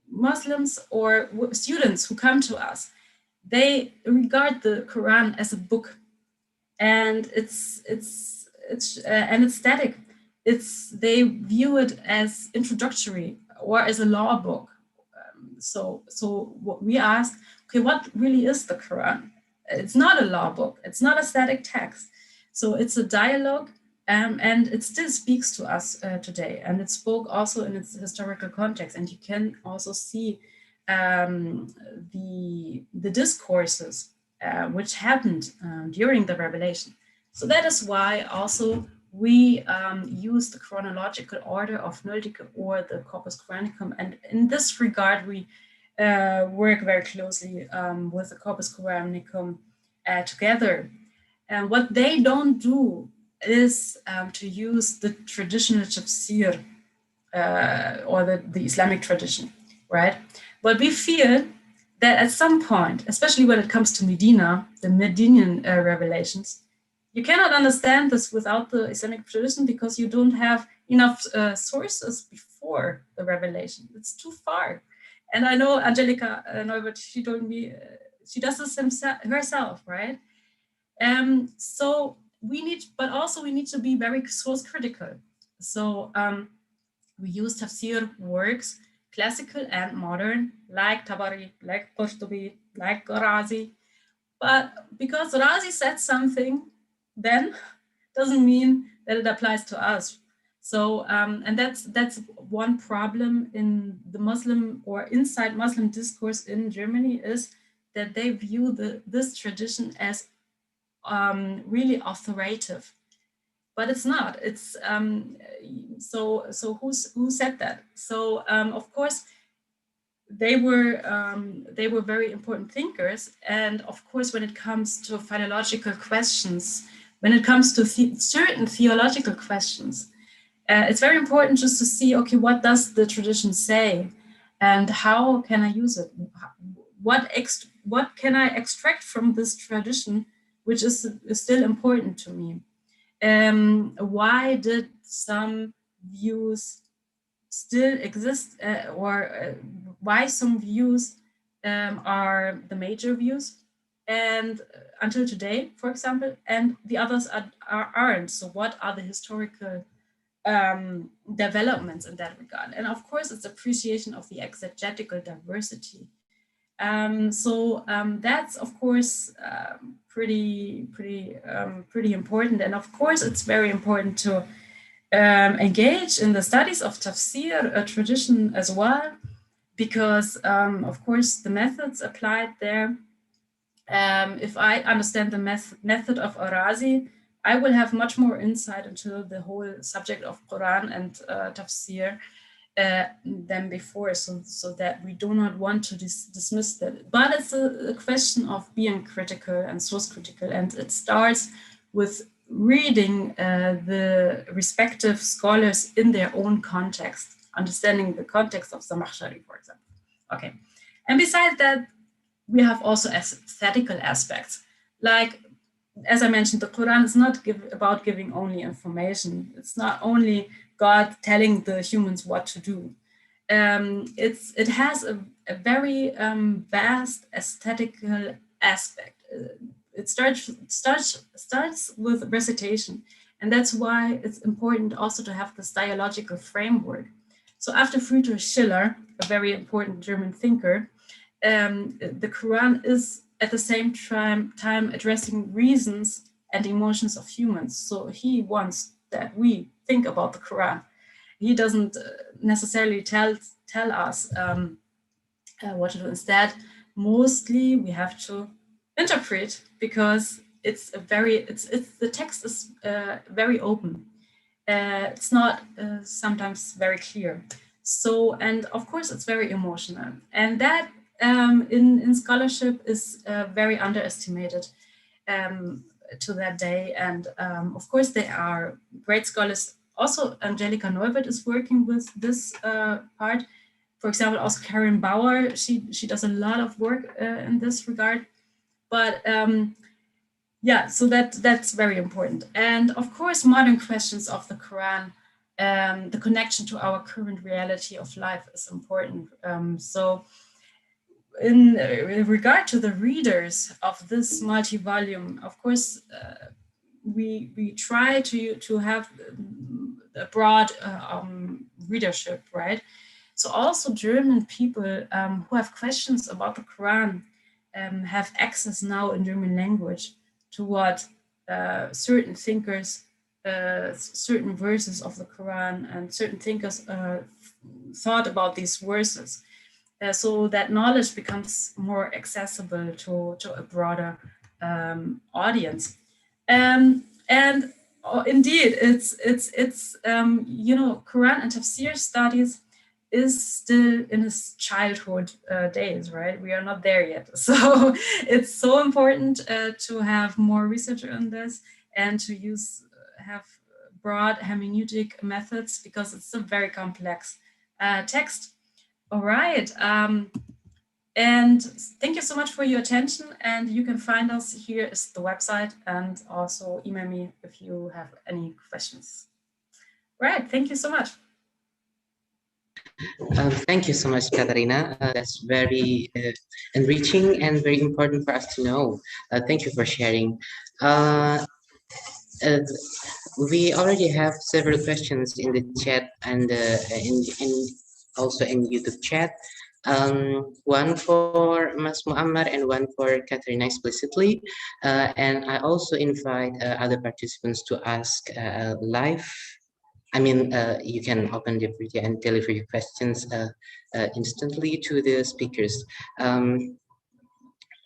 Muslims or students who come to us, they regard the Quran as a book, and it's static. They view it as introductory or as a law book. So what we ask, okay, what really is the Quran? It's not a law book. It's not a static text. So it's a dialogue, and it still speaks to us today. And it spoke also in its historical context. And you can also see the discourses which happened during the revelation. So that is why also we use the chronological order of Nultike or the Corpus Coranicum. And in this regard, we work very closely with the Corpus Coranicum together. And what they don't do is to use the traditional tafsir or the Islamic tradition, right? But we feel that at some point, especially when it comes to Medina, the Medinian revelations, you cannot understand this without the Islamic tradition, because you don't have enough sources before the revelation. It's too far. And I know Angelika Neuwirth, she told me she does this herself, right? So we need to be very source critical. So we use tafsir works, classical and modern, like Tabari, like Qurtubi, like Razi. But because Razi said something, then doesn't mean that it applies to us. So, and that's one problem in the Muslim or inside Muslim discourse in Germany, is that they view this tradition as really authoritative, but it's not. It's so who said that? So of course they were very important thinkers, and of course when it comes to philological questions, when it comes to certain theological questions, it's very important just to see, okay, what does the tradition say, and how can I use it? What can I extract from this tradition, which is still important to me? Why did some views still exist, or why some views are the major views and until today, for example, and the others aren't? So what are the historical developments in that regard. And of course, it's appreciation of the exegetical diversity. That's of course pretty important. And of course, it's very important to engage in the studies of Tafsir, a tradition as well, because of course the methods applied there. If I understand the method of Arazi, I will have much more insight into the whole subject of Quran and Tafsir than before, so that we do not want to dismiss that. But it's a question of being critical and source critical, and it starts with reading the respective scholars in their own context, understanding the context of Zamakhshari, for example. Okay, and besides that, we have also aesthetical aspects. Like, as I mentioned, the Quran is not about giving only information. It's not only God telling the humans what to do. It has a very vast aesthetical aspect. It starts with recitation, and that's why it's important also to have this dialogical framework. So after Friedrich Schiller, a very important German thinker, the Quran is at the same time addressing reasons and emotions of humans. So he wants that we think about the Quran. He doesn't necessarily tell us what to do. Instead, mostly we have to interpret, because the text is very open. It's not sometimes very clear. So, and of course, it's very emotional, and that in scholarship is very underestimated to that day. And of course, there are great scholars. Also, Angelika Neuwirth is working with this part. For example, also Karen Bauer, she does a lot of work in this regard. But yeah, so that's very important. And of course, modern questions of the Quran, the connection to our current reality of life is important. So in regard to the readers of this multi-volume, of course, we try to have a broad readership, right? So also German people who have questions about the Quran have access now in German language to what certain thinkers, certain verses of the Quran and certain thinkers thought about these verses. So that knowledge becomes more accessible to a broader audience. And indeed, it's you know, Quran and Tafsir studies is still in his childhood days, right? We are not there yet. So it's so important to have more research on this and to have broad hermeneutic methods, because it's a very complex text. All right. And thank you so much for your attention. And you can find us, here is the website, and also email me if you have any questions. Right. Thank you so much. Thank you so much, Katarina. That's very enriching and very important for us to know. Thank you for sharing. We already have several questions in the chat and also in YouTube chat. One for Mas Muammar and one for Katarina explicitly. And I also invite other participants to ask live. I mean, you can open the video and deliver your questions instantly to the speakers.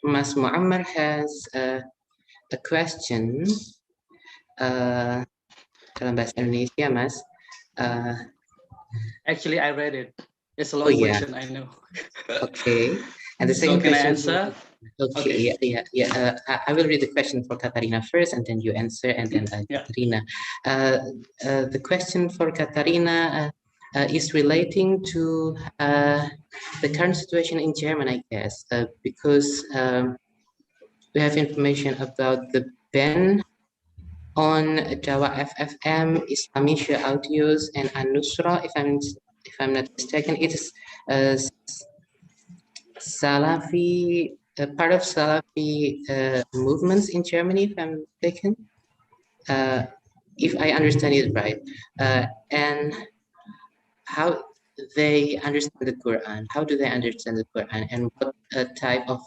Mas Muammar has a question. Dalam bahasa Indonesia, Mas. Actually, I read it. It's a long question, I know. Okay. And the second can question. I answer? Okay. Yeah. I will read the question for Katarina first, and then you answer, and then Katarina. The question for Katarina is relating to the current situation in Germany, I guess, because we have information about the ban on Java FFM, Islamische Audios, and An-Nusra, if I'm not mistaken. It is Salafi, part of Salafi movements in Germany, if I'm mistaken. if I understand it right, and how they understand the Quran, how do they understand the Quran, and what type of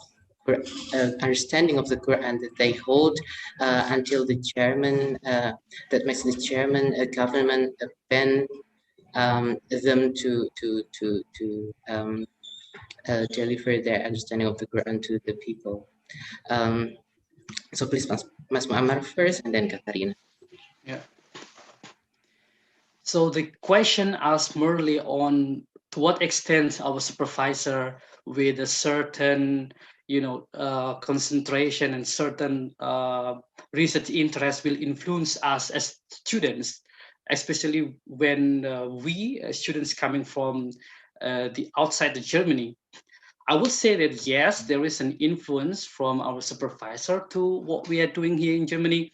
understanding of the Quran that they hold until the chairman, that makes the chairman government ban them to deliver their understanding of the Quran to the people. So please, Mas Muammar first, and then Katarina. Yeah. So the question asks merely on to what extent our supervisor with a certain, concentration and certain research interest will influence us as students, especially when we students coming from the outside of Germany. I would say that yes, there is an influence from our supervisor to what we are doing here in Germany.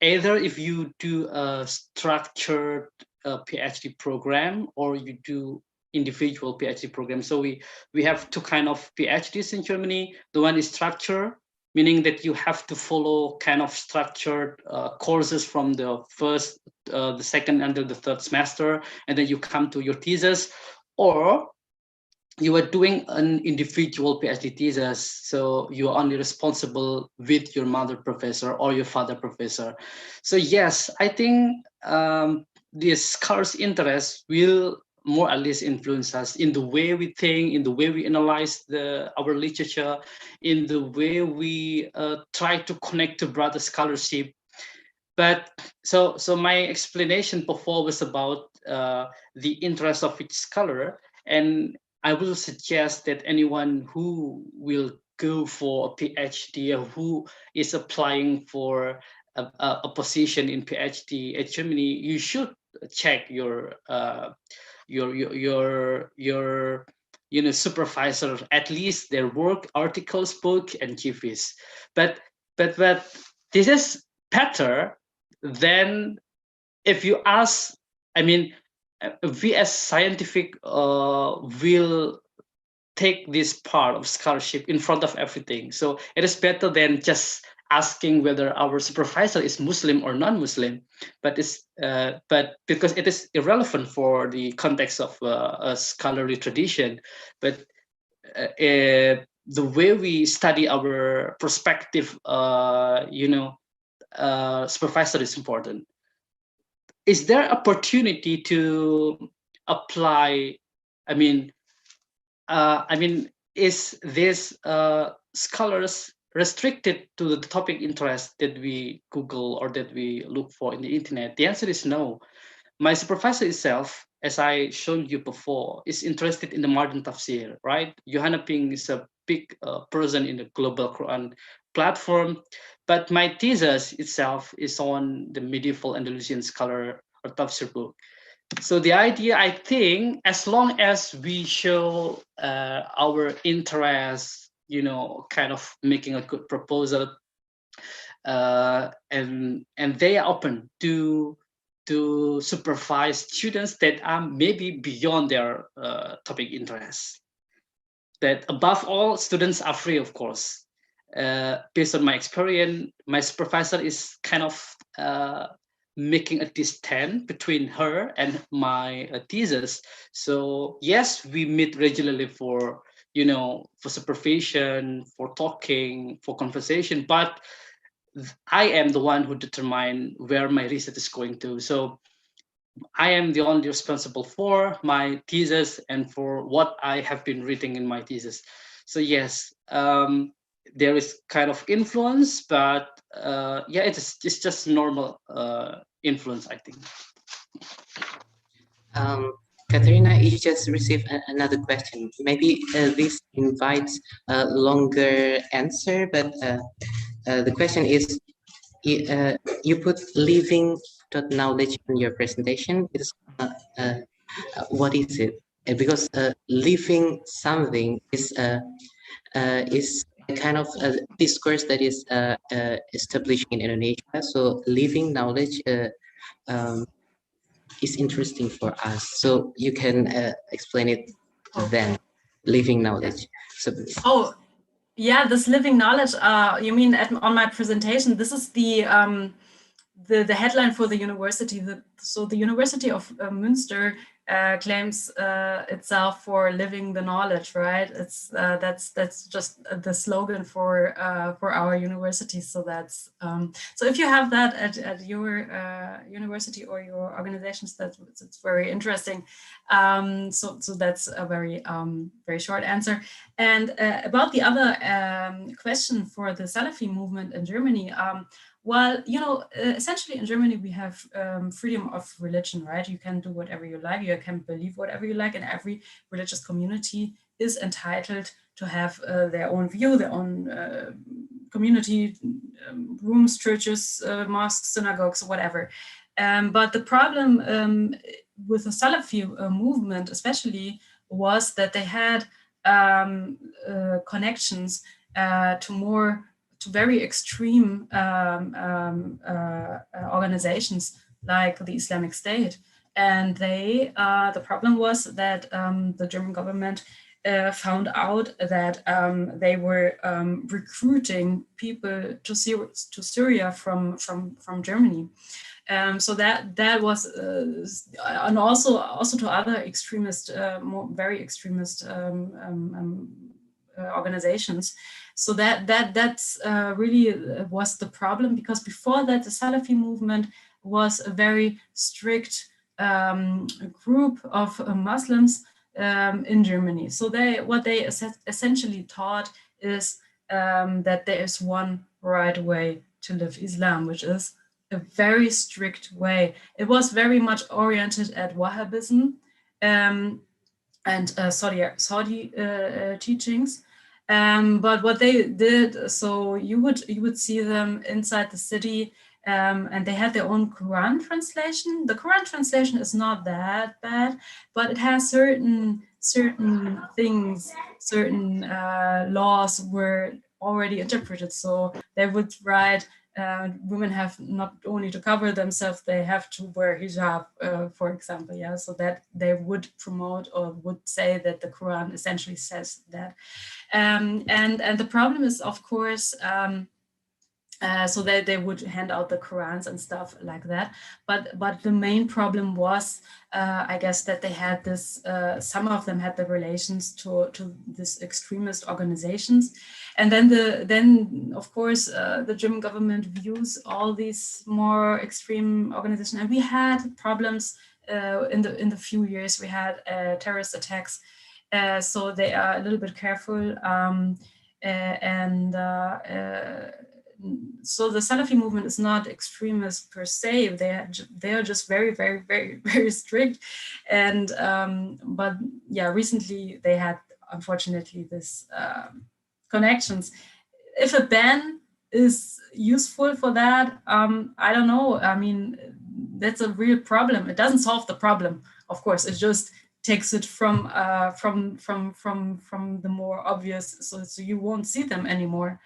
Either if you do a structured PhD program or you do individual PhD program. So we have two kind of PhDs in Germany. The one is structured, meaning that you have to follow kind of structured courses from the first, the second, and the third semester, and then you come to your thesis, or you are doing an individual PhD thesis, so you are only responsible with your mother professor or your father professor. So yes, I think this scholar's interest will more or less influence us in the way we think, in the way we analyze our literature, in the way we try to connect to broader scholarship. But so my explanation before was about the interest of each scholar, and I will suggest that anyone who will go for a PhD or who is applying for a position in PhD at Germany, you should check your supervisor, at least their work, articles, book, and GVs. But this is better than if you ask. I mean, we as scientific will take this part of scholarship in front of everything. So it is better than just asking whether our supervisor is Muslim or non-Muslim, but because it is irrelevant for the context of a scholarly tradition. But the way we study our prospective, supervisor is important. Is there opportunity to apply? Is this scholars restricted to the topic interest that we Google or that we look for in the internet? The answer is no. My supervisor itself, as I showed you before, is interested in the modern tafsir, right? Johanna Ping is a big person in the global Quran platform, but my thesis itself is on the medieval Andalusian scholar or tafsir book. So the idea, I think, as long as we show our interest, kind of making a good proposal, and they are open to supervise students that are maybe beyond their topic interest. That above all, students are free, of course. Based on my experience, my supervisor is kind of making a distance between her and my thesis. So yes, we meet regularly for supervision, for talking, for conversation, but I am the one who determine where my research is going to. So I am the only responsible for my thesis and for what I have been reading in my thesis. So yes, there is kind of influence, but it's just normal influence, I think. Katarina, you just received another question. Maybe this invites a longer answer, but the question is, you put living knowledge in your presentation. What is it? Because living something is a kind of a discourse that is established in Indonesia. So living knowledge is interesting for us. So you can explain it then, living knowledge. So yeah, this living knowledge, you mean on my presentation, this is the the headline for the university. So the University of Münster claims itself for living the knowledge, right? It's that's just the slogan for our university. So that's so if you have that at your university or your organizations, it's very interesting. So that's a very very short answer. And about the other question for the Salafi movement in Germany. Well, you know, essentially in Germany, we have freedom of religion, right? You can do whatever you like, you can believe whatever you like, and every religious community is entitled to have their own view, their own community rooms, churches, mosques, synagogues, whatever. But the problem with the Salafi movement especially was that they had connections to very extreme organizations like the Islamic State. And they, the problem was that the German government found out that they were recruiting people to Syria from Germany. So that was, and also to other extremist, very extremist organizations. So that's really was the problem, because before that the Salafi movement was a very strict group of Muslims in Germany. So what they essentially taught is that there is one right way to live Islam, which is a very strict way. It was very much oriented at Wahhabism and Saudi teachings. But what they did, so you would see them inside the city, and they had their own Quran translation. The Quran translation is not that bad, but it has certain things, certain laws were already interpreted. So they would write, women have not only to cover themselves, they have to wear hijab, for example. Yeah, so that they would promote or would say that the Quran essentially says that. And the problem is, of course, so they would hand out the Qurans and stuff like that. But the main problem was, I guess, that they had this. Some of them had the relations to this extremist organizations, and then of course the German government views all these more extreme organizations, and we had problems in the few years. We had terrorist attacks. So they are a little bit careful, so the Salafi movement is not extremist per se. They are just very, very, very, very strict. And but yeah, recently they had, unfortunately, this connections. If a ban is useful for that, I don't know. I mean, that's a real problem. It doesn't solve the problem, of course. It just takes it from the more obvious, so you won't see them anymore.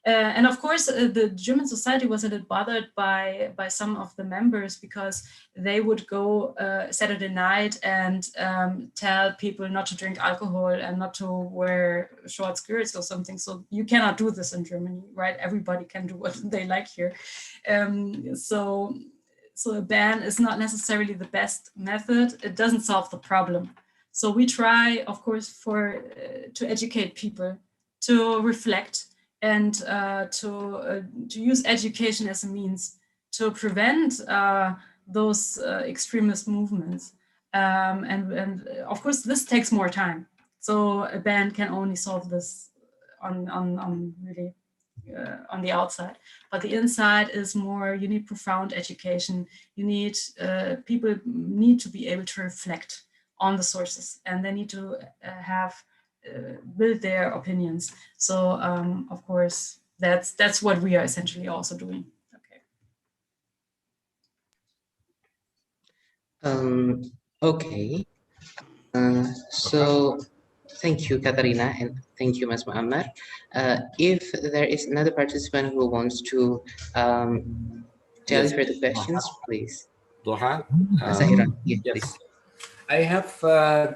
And of course, the German society was a little bothered by some of the members, because they would go Saturday night and tell people not to drink alcohol and not to wear short skirts or something. So you cannot do this in Germany, right? Everybody can do what they like here. So a ban is not necessarily the best method. It doesn't solve the problem. So we try, of course, to educate people, to reflect, and to use education as a means to prevent those extremist movements. And of course, this takes more time. So a ban can only solve this on really on the outside. But the inside is more, you need profound education. You need, people need to be able to reflect on the sources, and they need to build their opinions. So of course, that's what we are essentially also doing. Okay. Okay. So thank you, Katarina, and thank you, Mas Muammar. If there is another participant who wants to tell Yes. further questions, please. Doha? Zahiran, yes, yes. please. I have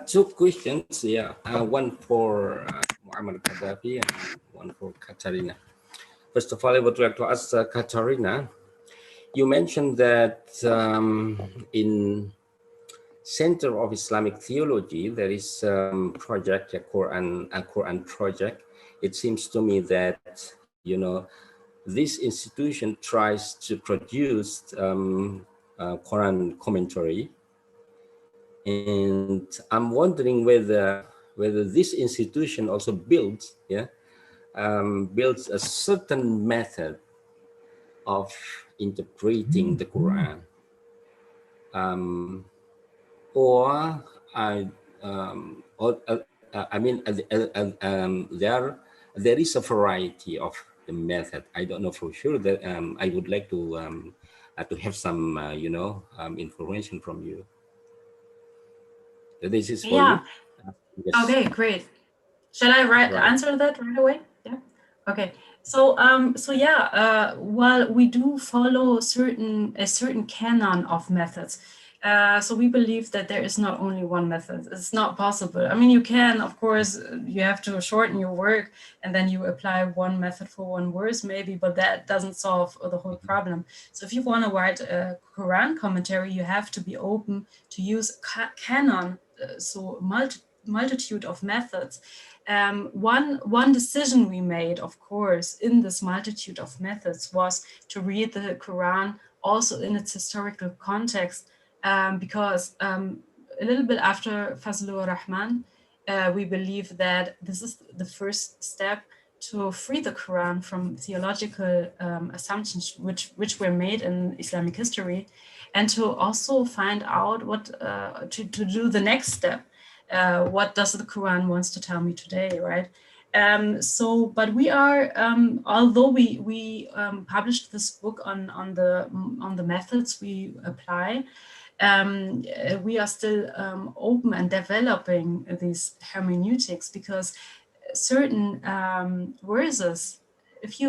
two questions. Yeah, one for Muammar Gaddafi and one for Katarina. First of all, I would like to ask Katarina, you mentioned that in Center of Islamic Theology, there is project, a Quran project. It seems to me that, you know, this institution tries to produce Quran commentary, and I'm wondering whether this institution also builds builds a certain method of interpreting the Quran, or I mean, there is a variety of the method. I don't know for sure. That I would like to have some you know, information from you. This is for Yeah. me. Yes. Okay, great. Shall I answer that right away? Yeah. Okay. So while we do follow a certain canon of methods, so we believe that there is not only one method. It's not possible. I mean, you can, of course, you have to shorten your work and then you apply one method for one verse maybe, but that doesn't solve the whole problem. So if you want to write a Quran commentary, you have to be open to use canon, so multitude of methods. One decision we made, of course, in this multitude of methods was to read the Quran also in its historical context, because a little bit after Fazlur Rahman, we believe that this is the first step to free the Quran from theological assumptions which were made in Islamic history, and to also find out what to do the next step. What does the Quran wants to tell me today, right? But we are, although we published this book on the methods we apply, we are still open and developing these hermeneutics, because certain verses, if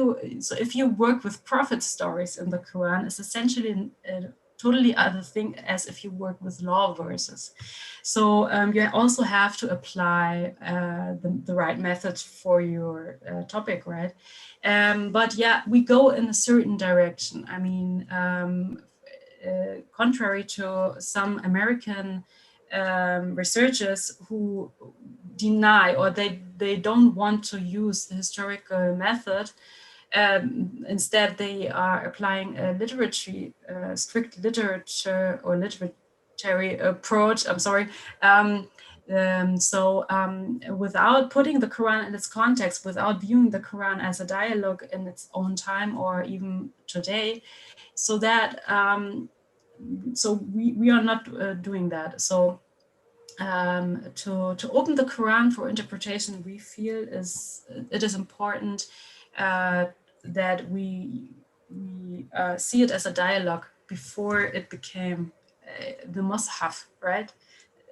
you work with prophet stories in the Quran, is essentially a totally other thing as if you work with law verses. So you also have to apply the right method for your topic, right? But yeah, we go in a certain direction. I mean, contrary to some American researchers who deny, or they don't want to use the historical method, instead they are applying a strict literature or literary approach, I'm sorry. Without putting the Quran in its context, without viewing the Quran as a dialogue in its own time or even today, so that we are not doing that. So to open the Quran for interpretation, we feel it is important that we see it as a dialogue before it became the Mus'haf, right?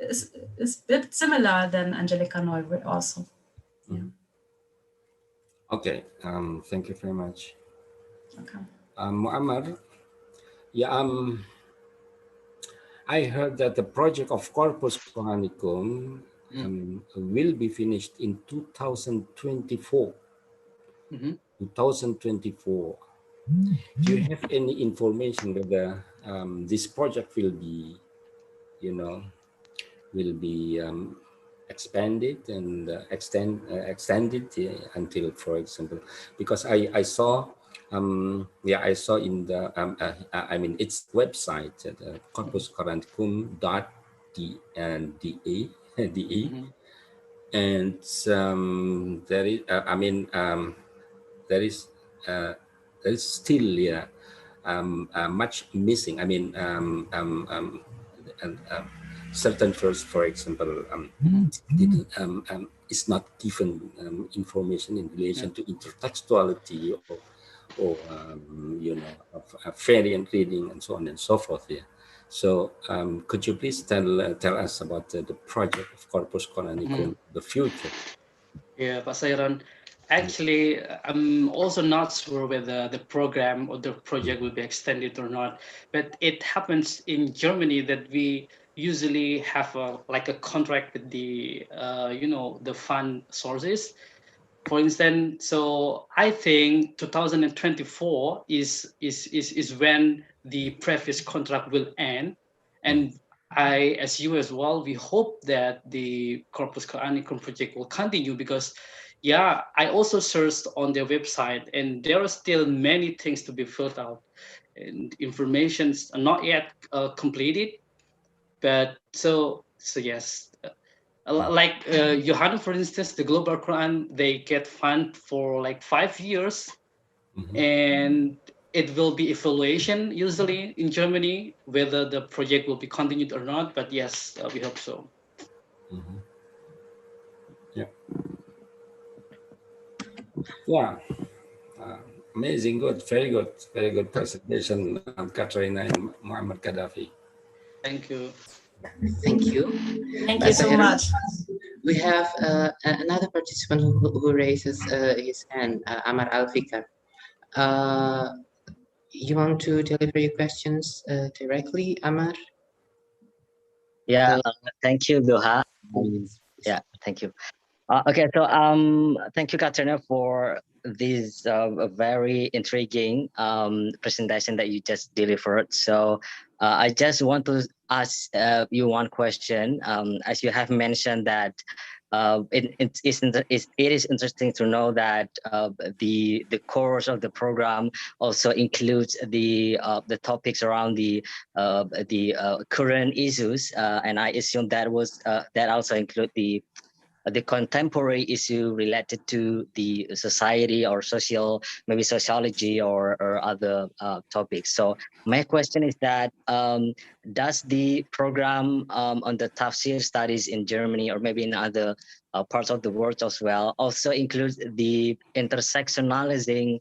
It's a bit similar than Angelica Neuwirth also. Yeah. Okay, thank you very much. Okay. Muammar, yeah, I heard that the project of Corpus Quranicum will be finished in 2024. 2024. Do you have any information whether this project will be, you know, expanded and extended until, for example, because I saw I saw in the I mean its website at corpusquranticum.de and there is I mean there is still much missing. I mean certain verse, for example, is not given information in relation to intertextuality or you know, of variant reading and so on and so forth here. So could you please tell us about the project of Corpus Quranicum, the future? Yeah, Pak Sairon. Actually, I'm also not sure whether the program or the project will be extended or not. But it happens in Germany that we usually have like a contract with the you know, the fund sources. For instance, so I think 2024 is when the previous contract will end, and I, as you as well, we hope that the Corpus Qur'anicum project will continue because, yeah, I also searched on their website and there are still many things to be filled out, and information's not yet completed. But so yes. Like Johanna, for instance, the Global Quran, they get fund for like 5 years, and it will be evaluation usually in Germany whether the project will be continued or not. But yes, we hope so. Yeah. Yeah. Amazing, good, very good presentation, Katrina and Muhammad Gaddafi. Thank you. Thank you. Thank you so much. We have another participant who raises his hand, Amar Alfikar. You want to deliver your questions directly, Amar? Yeah, thank you, Doha. Yeah, thank you. Okay, so thank you, Katrina, for this very intriguing presentation that you just delivered. So I just want to ask you one question. As you have mentioned that it is interesting to know that the course of the program also includes the topics around the current issues, and I assume that was that also include the contemporary issue related to the society or social, maybe sociology or other topics. So my question is that does the program on the Tafsir studies in Germany or maybe in other parts of the world as well also includes the intersectionalizing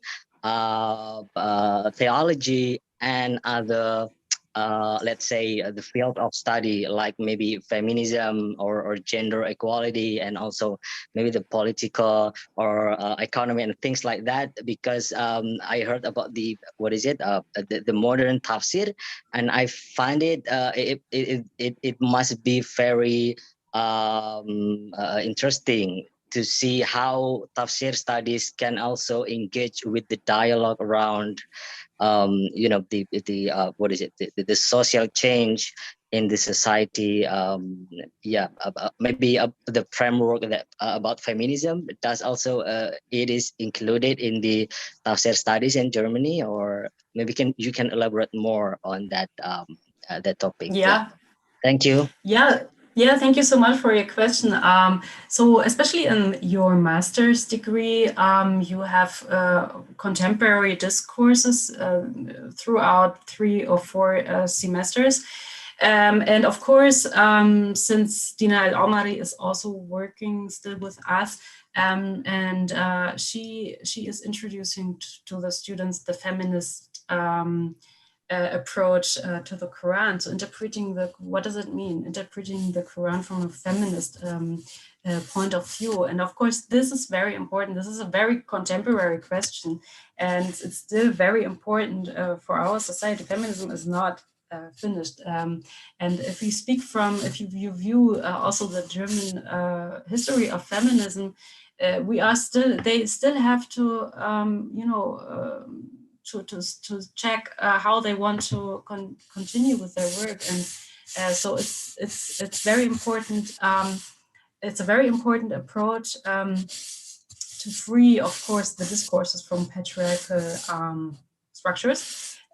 theology and other let's say the field of study like maybe feminism or gender equality, and also maybe the political or economy and things like that, because I heard about the the modern tafsir, and I find it it must be very interesting to see how tafsir studies can also engage with the dialogue around you know the the social change in the society. Maybe the framework that about feminism does also it is included in the Tafsir studies in Germany, or maybe you can elaborate more on that that topic. Yeah. Thank you. Yeah, thank you so much for your question. So especially in your master's degree, you have contemporary discourses throughout 3 or 4 semesters. And of course, since Dina Al-Omari is also working still with us, and she is introducing to the students the feminist approach to the Quran. So interpreting what does it mean? Interpreting the Quran from a feminist point of view. And of course, this is very important. This is a very contemporary question, and it's still very important for our society. Feminism is not finished. And if we speak if you view also the German history of feminism, they still have to, to check how they want to continue with their work, and so it's very important. It's a very important approach to free, of course, the discourses from patriarchal structures.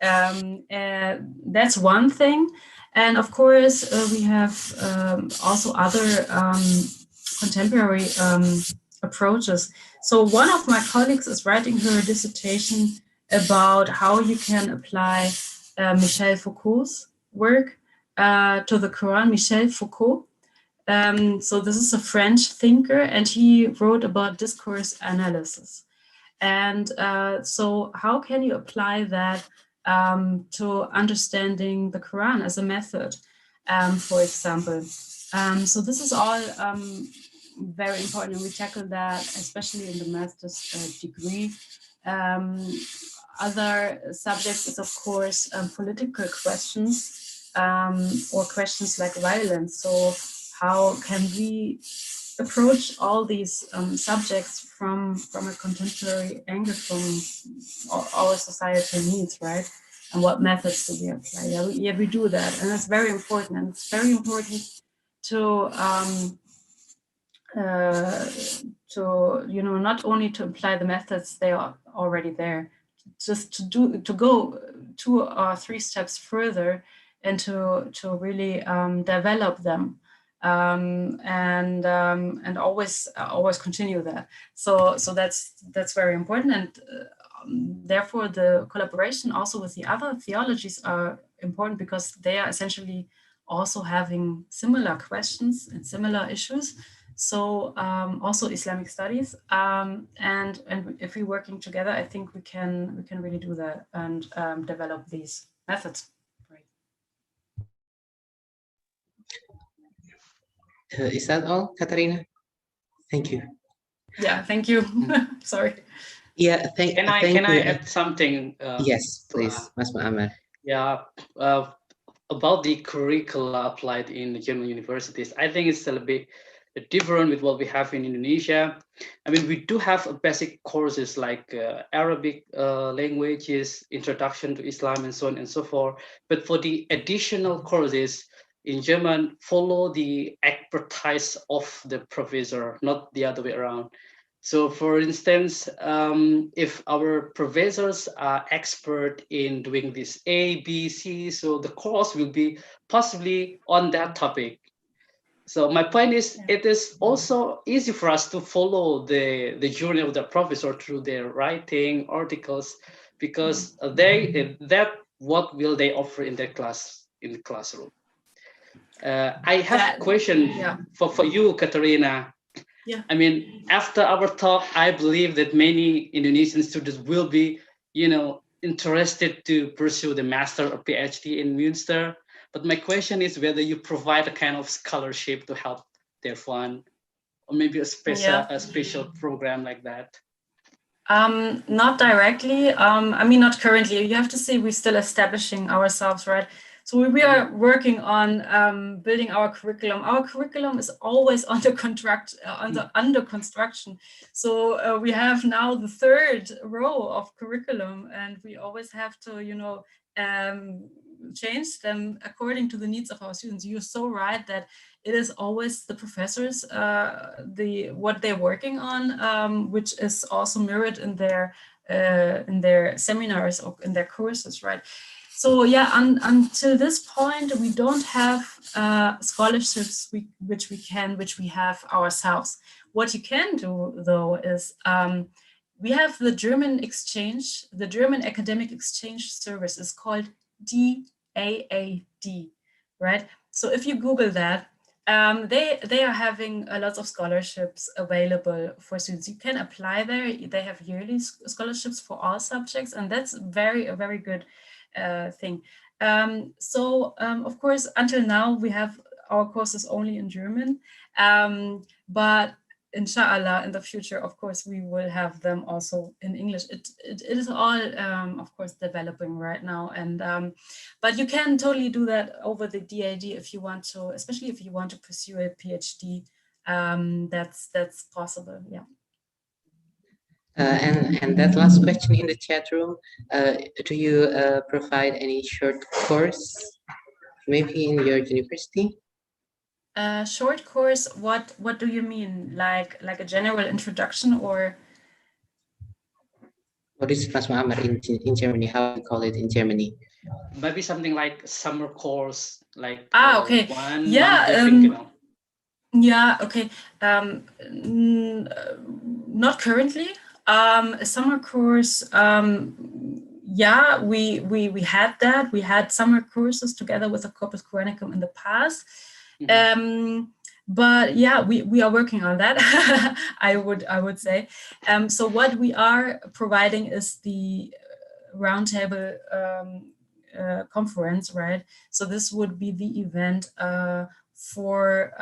That's one thing, and of course we have also other contemporary approaches. So one of my colleagues is writing her dissertation about how you can apply Michel Foucault's work to the Quran. Michel Foucault. So this is a French thinker, and he wrote about discourse analysis. And so how can you apply that to understanding the Quran as a method, for example? So this is all very important, and we tackle that especially in the master's degree. Other subjects is, of course, political questions or questions like violence. So how can we approach all these subjects from a contemporary angle, from our societal needs, right? And what methods do we apply? Yeah, we do that, and it's very important. And it's very important to not only to apply the methods, they are already there, just to go 2 or 3 steps further and to really develop them, and always continue that. So that's very important, and therefore the collaboration also with the other theologies are important, because they are essentially also having similar questions and similar issues. So also Islamic studies, and if we're working together, I think we can really do that and develop these methods. Right. Is that all, Katarina? Thank you. Yeah, thank you. Sorry. Yeah, Can I add something? Yes, please, Mas Muhammad. Yeah, about the curricula applied in the German universities, I think it's a little bit different with what we have in Indonesia. I mean, we do have basic courses like Arabic languages, introduction to Islam, and so on and so forth. But for the additional courses in German, follow the expertise of the professor, not the other way around. So for instance, if our professors are expert in doing this A, B, C, so the course will be possibly on that topic. So my point is, it is also easy for us to follow the journey of the professor through their writing articles, because that what will they offer in their class, in the classroom. I have a question for you, Katarina. Yeah. I mean, after our talk, I believe that many Indonesian students will be, interested to pursue the master or PhD in Münster. But my question is whether you provide a kind of scholarship to help their fund, or maybe a special program like that. Not directly. I mean, not currently. You have to see, we're still establishing ourselves, right? So we are working on building our curriculum. Our curriculum is always under construction. So we have now the 3rd row of curriculum, and we always have to, change them according to the needs of our students. You're so right that it is always the professors, what they're working on, which is also mirrored in their seminars or in their courses, right? So yeah, until this point, we don't have scholarships which we have ourselves. What you can do though is we have the German exchange, the German Academic Exchange Service is called DAAD, right? So if you Google that, they are having lots of scholarships available for students. You can apply there. They have yearly scholarships for all subjects, and that's a very good thing. So of course, until now we have our courses only in German, but inshallah in the future, of course, we will have them also in English. It is all of course developing right now, and but you can totally do that over the DAD if you want to, especially if you want to pursue a PhD. That's possible, yeah. And that last question in the chat room, do you provide any short course, maybe in your university? Short course, what do you mean? Like a general introduction, or? What is Mas Muhammad in Germany? How do you call it in Germany? Maybe something like summer course, like okay, yeah, okay. Not currently. A summer course. Yeah, we had that. We had summer courses together with the Corpus Qur'anicum in the past. But yeah, we are working on that. I would say. So what we are providing is the roundtable conference, right? So this would be the event for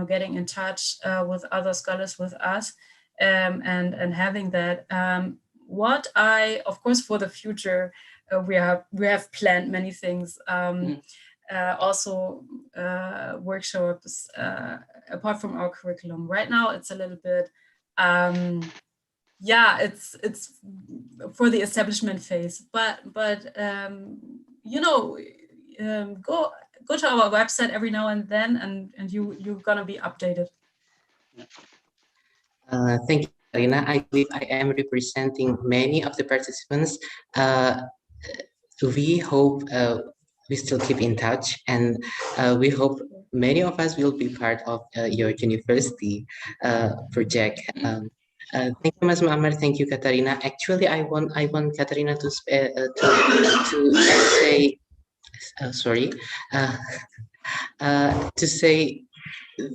getting in touch with other scholars with us, and having that. What I, of course, for the future, we have planned many things. also workshops apart from our curriculum. Right now, it's a little bit, yeah, it's for the establishment phase. But you know, go to our website every now and then, and you're gonna be updated. Thank you, Karina. I believe I am representing many of the participants. We hope we still keep in touch, and we hope many of us will be part of your university project. Thank you, Mas Muammar. Thank you, Katarina. Actually, I want Katarina to say sorry to say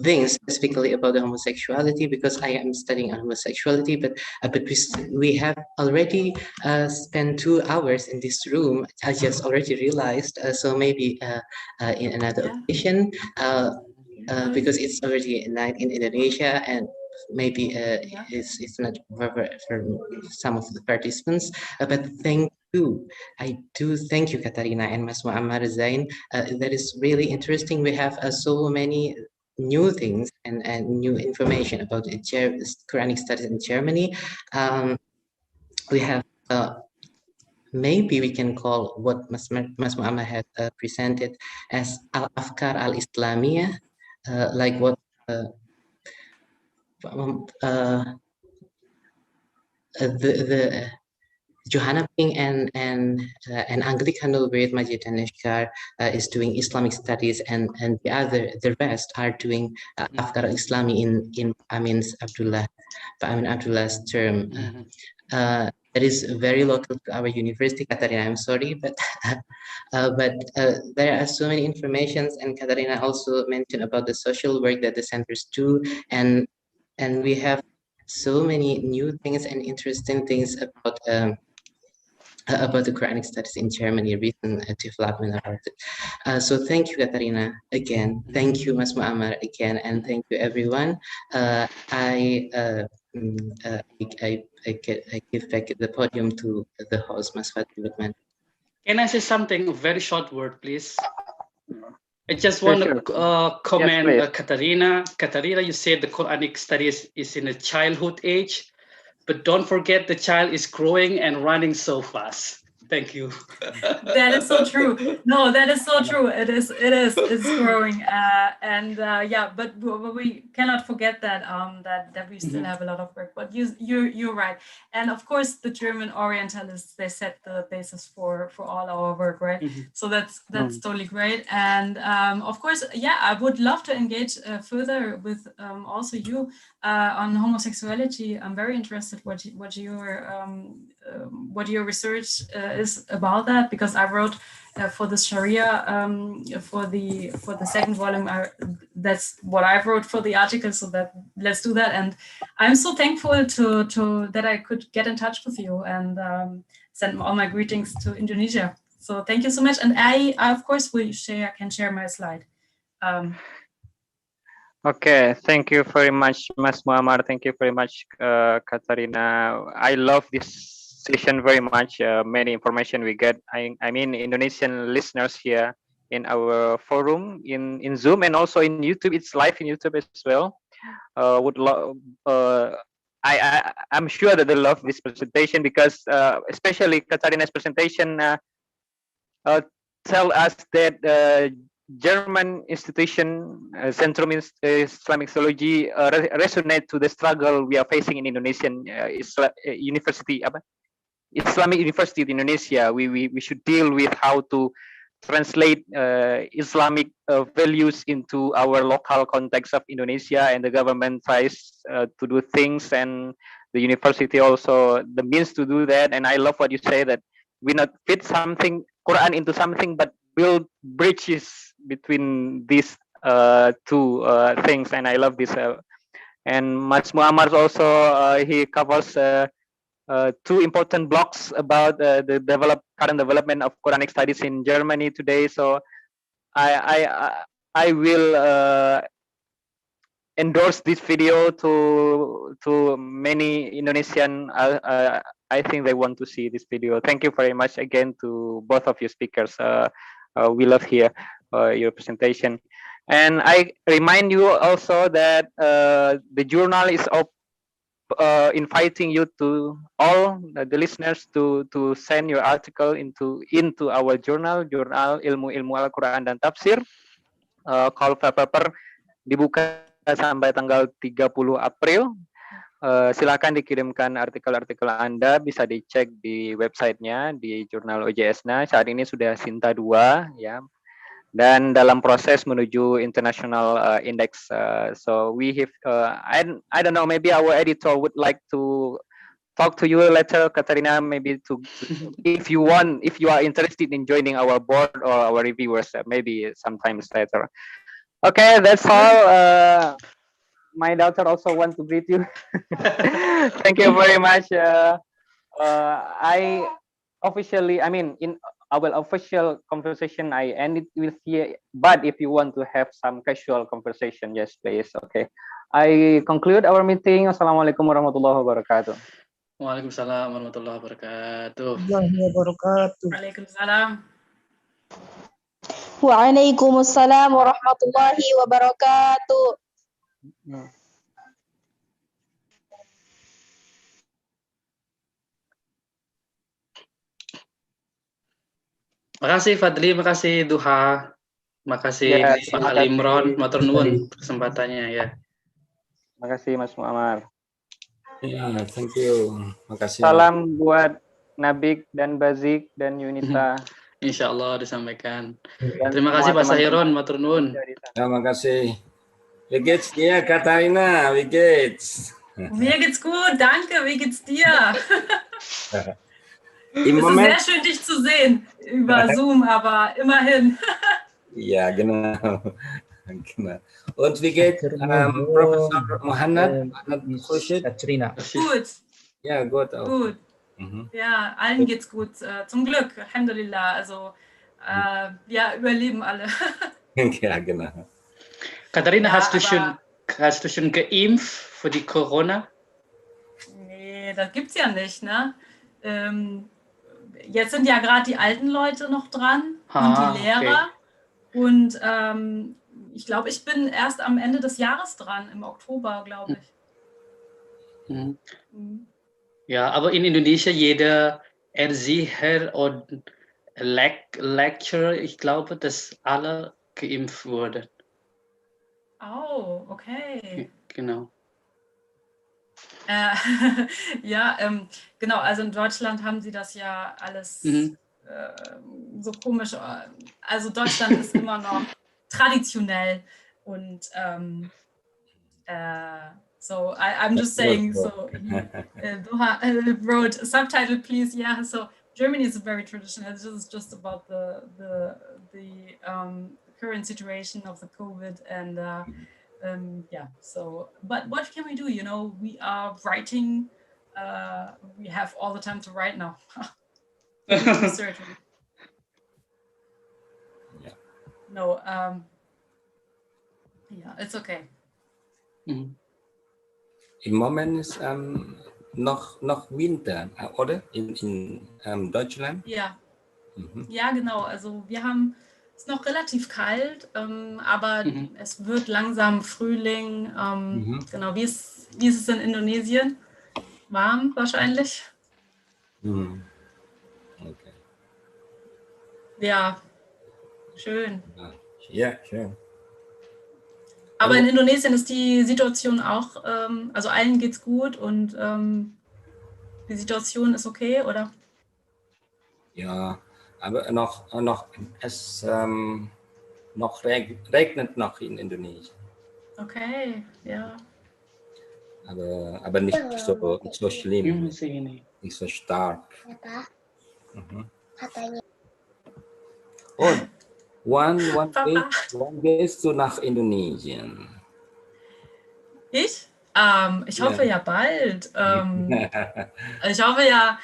things specifically about the homosexuality, because I am studying homosexuality, but we have already spent 2 hours in this room. I just already realized, so maybe in another occasion, because it's already night in Indonesia, and maybe it's not for some of the participants, but thank you. I do thank you, Katarina and Mas Muammar Zain. That is really interesting. We have so many new things and new information about the Quranic studies in Germany. We have maybe we can call what Mas Muammar had presented as Al-Afkar Al-Islamiyah, like what the Johanna Ping and Anglican Nulbeit Majid and Neshkar is doing Islamic studies, and the rest are doing Afkar Islami in Amin Abdullah's term. That is very local to our university, Katarina. I'm sorry, but there are so many informations, and Katarina also mentioned about the social work that the centers do, and we have so many new things and interesting things about the Quranic studies in Germany, recent development about it. So thank you, Katarina, again. Thank you, Mas Muammar, again, and thank you, everyone. I give back the podium to the host, Mas Fatih Lukman. Can I say something? A very short word, please. I just want to comment, yes, Katarina. Katarina, you said the Quranic studies is in a childhood age, but don't forget the child is growing and running so fast. Thank you. That is so true. No, that is so true. It's growing, and yeah, but we cannot forget that that we still have a lot of work. But you're right, and of course the German Orientalists, they set the basis for all our work, right? So that's totally great, and of course, yeah, I would love to engage further with also you on homosexuality. I'm very interested what your research is about that, because I wrote for the Sharia for the second volume. That's what I wrote for the article. So that let's do that. And I'm so thankful to that I could get in touch with you and send all my greetings to Indonesia. So thank you so much. And I of course can share my slide. Okay, thank you very much, Mas Muammar. Thank you very much, Katarina. I love this session very much. Many information we get. I mean, Indonesian listeners here in our forum in Zoom and also in YouTube. It's live in YouTube as well. I'm sure that they love this presentation because especially Katarina's presentation tell us that German institution, Centrum Islamic Theology, resonate to the struggle we are facing in Indonesian university, Islamic University in Indonesia. We should deal with how to translate Islamic values into our local context of Indonesia, and the government tries to do things, and the university also the means to do that. And I love what you say, that we not fit something Quran into something, but build bridges between these two things. And I love this. And Mas Muammar also he covers two important blocks about the current development of Quranic studies in Germany today. So I will endorse this video to many Indonesian. I think they want to see this video. Thank you very much again to both of you speakers. We love here. your presentation. And I remind you also that the journal is inviting you to all the listeners to send your article into our jurnal Ilmu Al-Qur'an dan Tafsir. Call for paper dibuka sampai tanggal 30 April. Silakan dikirimkan artikel-artikel Anda, bisa dicek di websitenya di jurnal OJS-nya. Saat ini sudah Sinta 2 ya. Dan dalam proses menuju international index. So we have I don't know, maybe our editor would like to talk to you later, Katarina, maybe to if you are interested in joining our board or our reviewers, maybe sometimes later. Okay, that's all. My daughter also want to greet you. Thank you very much. I mean, in our official conversation, I end it with here. But if you want to have some casual conversation, yes, please. Okay. I conclude our meeting. Assalamualaikum warahmatullahi wabarakatuh. Waalaikumsalam warahmatullahi wabarakatuh. Waalaikumsalam. Waalaikumsalam warahmatullahi wabarakatuh. Makasih Fadli, makasih Duha, makasih Pak Ali Imron, matur nuwun kesempatannya ya. Makasih Mas Muammar. Ya, thank you. Makasih. Salam buat Nabik dan Bazik dan Yunita. Insya Allah disampaikan. Terima kasih Pak Sahiron, matur nuwun. Terima kasih. Wie geht's dir, Katharina? Wie geht's? Mir geht's gut, danke. Wie geht's dir? Im Es Moment. ist sehr schön, dich zu sehen über Zoom, aber immerhin. Ja, genau. Genau. Und wie geht Professor Muhammad? Katrina. Gut. Ja, gut auch. Gut. Ja, allen geht's gut. Zum Glück, Alhamdulillah. Also, ja, überleben alle. Ja, genau. Katharina, hast du schon geimpft für die Corona? Nee, das gibt's ja nicht, ne? Jetzt sind ja gerade die alten Leute noch dran und die Lehrer. Okay. Und ich glaube, ich bin erst am Ende des Jahres dran, im Oktober, glaube ich. Ja, aber in Indonesia jeder Erzieher und Lecturer, ich glaube, dass alle geimpft wurden. Oh, okay. Genau. Ja, genau, also in Deutschland haben sie das ja alles so komisch. Also Deutschland ist immer noch traditionell und so I'm just saying, so Doha wrote a subtitle, please. Yeah, so Germany is very traditional. This is just about the current situation of the COVID and yeah, so but what can we do? You know, we are writing, we have all the time to write now. Certainly. Yeah. No, yeah, it's okay. Im Moment ist noch Winter, oder? In Deutschland? Ja. Ja, genau. Also wir haben es noch relativ kalt, aber es wird langsam Frühling. Genau, wie ist es in Indonesien? Warm wahrscheinlich? Okay. Ja, schön. Ja, schön. Aber in Indonesien ist die Situation auch, also allen geht's gut und die Situation ist okay, oder? Ja, aber es regnet noch in Indonesien. Okay, ja. Aber nicht so schlimm, nicht so stark. Und wann gehst du nach Indonesien? Ich? Ich hoffe ja bald. Ich hoffe ja,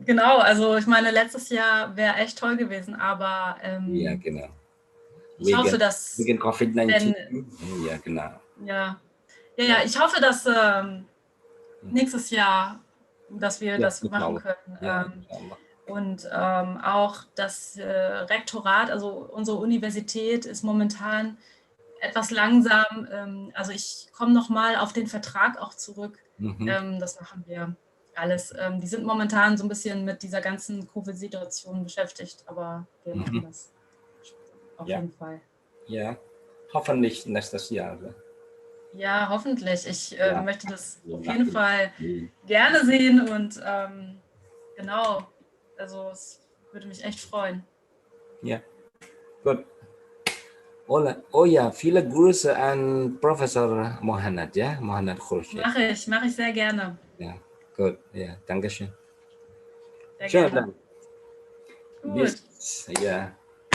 genau, also ich meine, letztes Jahr wäre echt toll gewesen, aber ja, genau. Ich hoffe, dass wegen Covid-19. Ja, genau. Ja, ich hoffe, dass nächstes Jahr, dass wir das machen können. Ja, Und auch das Rektorat, also unsere Universität ist momentan etwas langsam. Also ich komme nochmal auf den Vertrag auch zurück. Das machen wir alles. Die sind momentan so ein bisschen mit dieser ganzen Covid-Situation beschäftigt, aber wir machen das auf jeden Fall. Ja, hoffentlich nächstes Jahr. Ja, hoffentlich. Ich möchte das Ja, auf jeden Fall gerne sehen und genau, also es würde mich echt freuen. Ja, gut. Oh ja, viele Grüße an Professor Mohanad, ja, Mohanad Khurshid. Mache ich sehr gerne. Ja, gut, ja, danke schön. Sehr Schön, gerne. dann. Gut.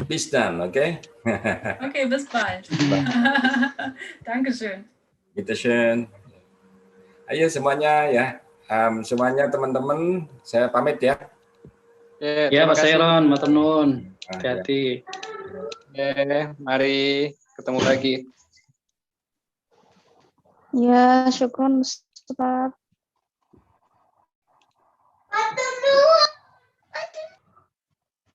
Bis dann, okay? Okay, bis bald. Dankeschön. Bitteschön. Ayo semuanya ya, semuanya teman-teman, saya pamit ya. Ya, Pak Sairon, matur nuwun. Hati-hati. Mari ketemu lagi. Ya, syukron Ustaz.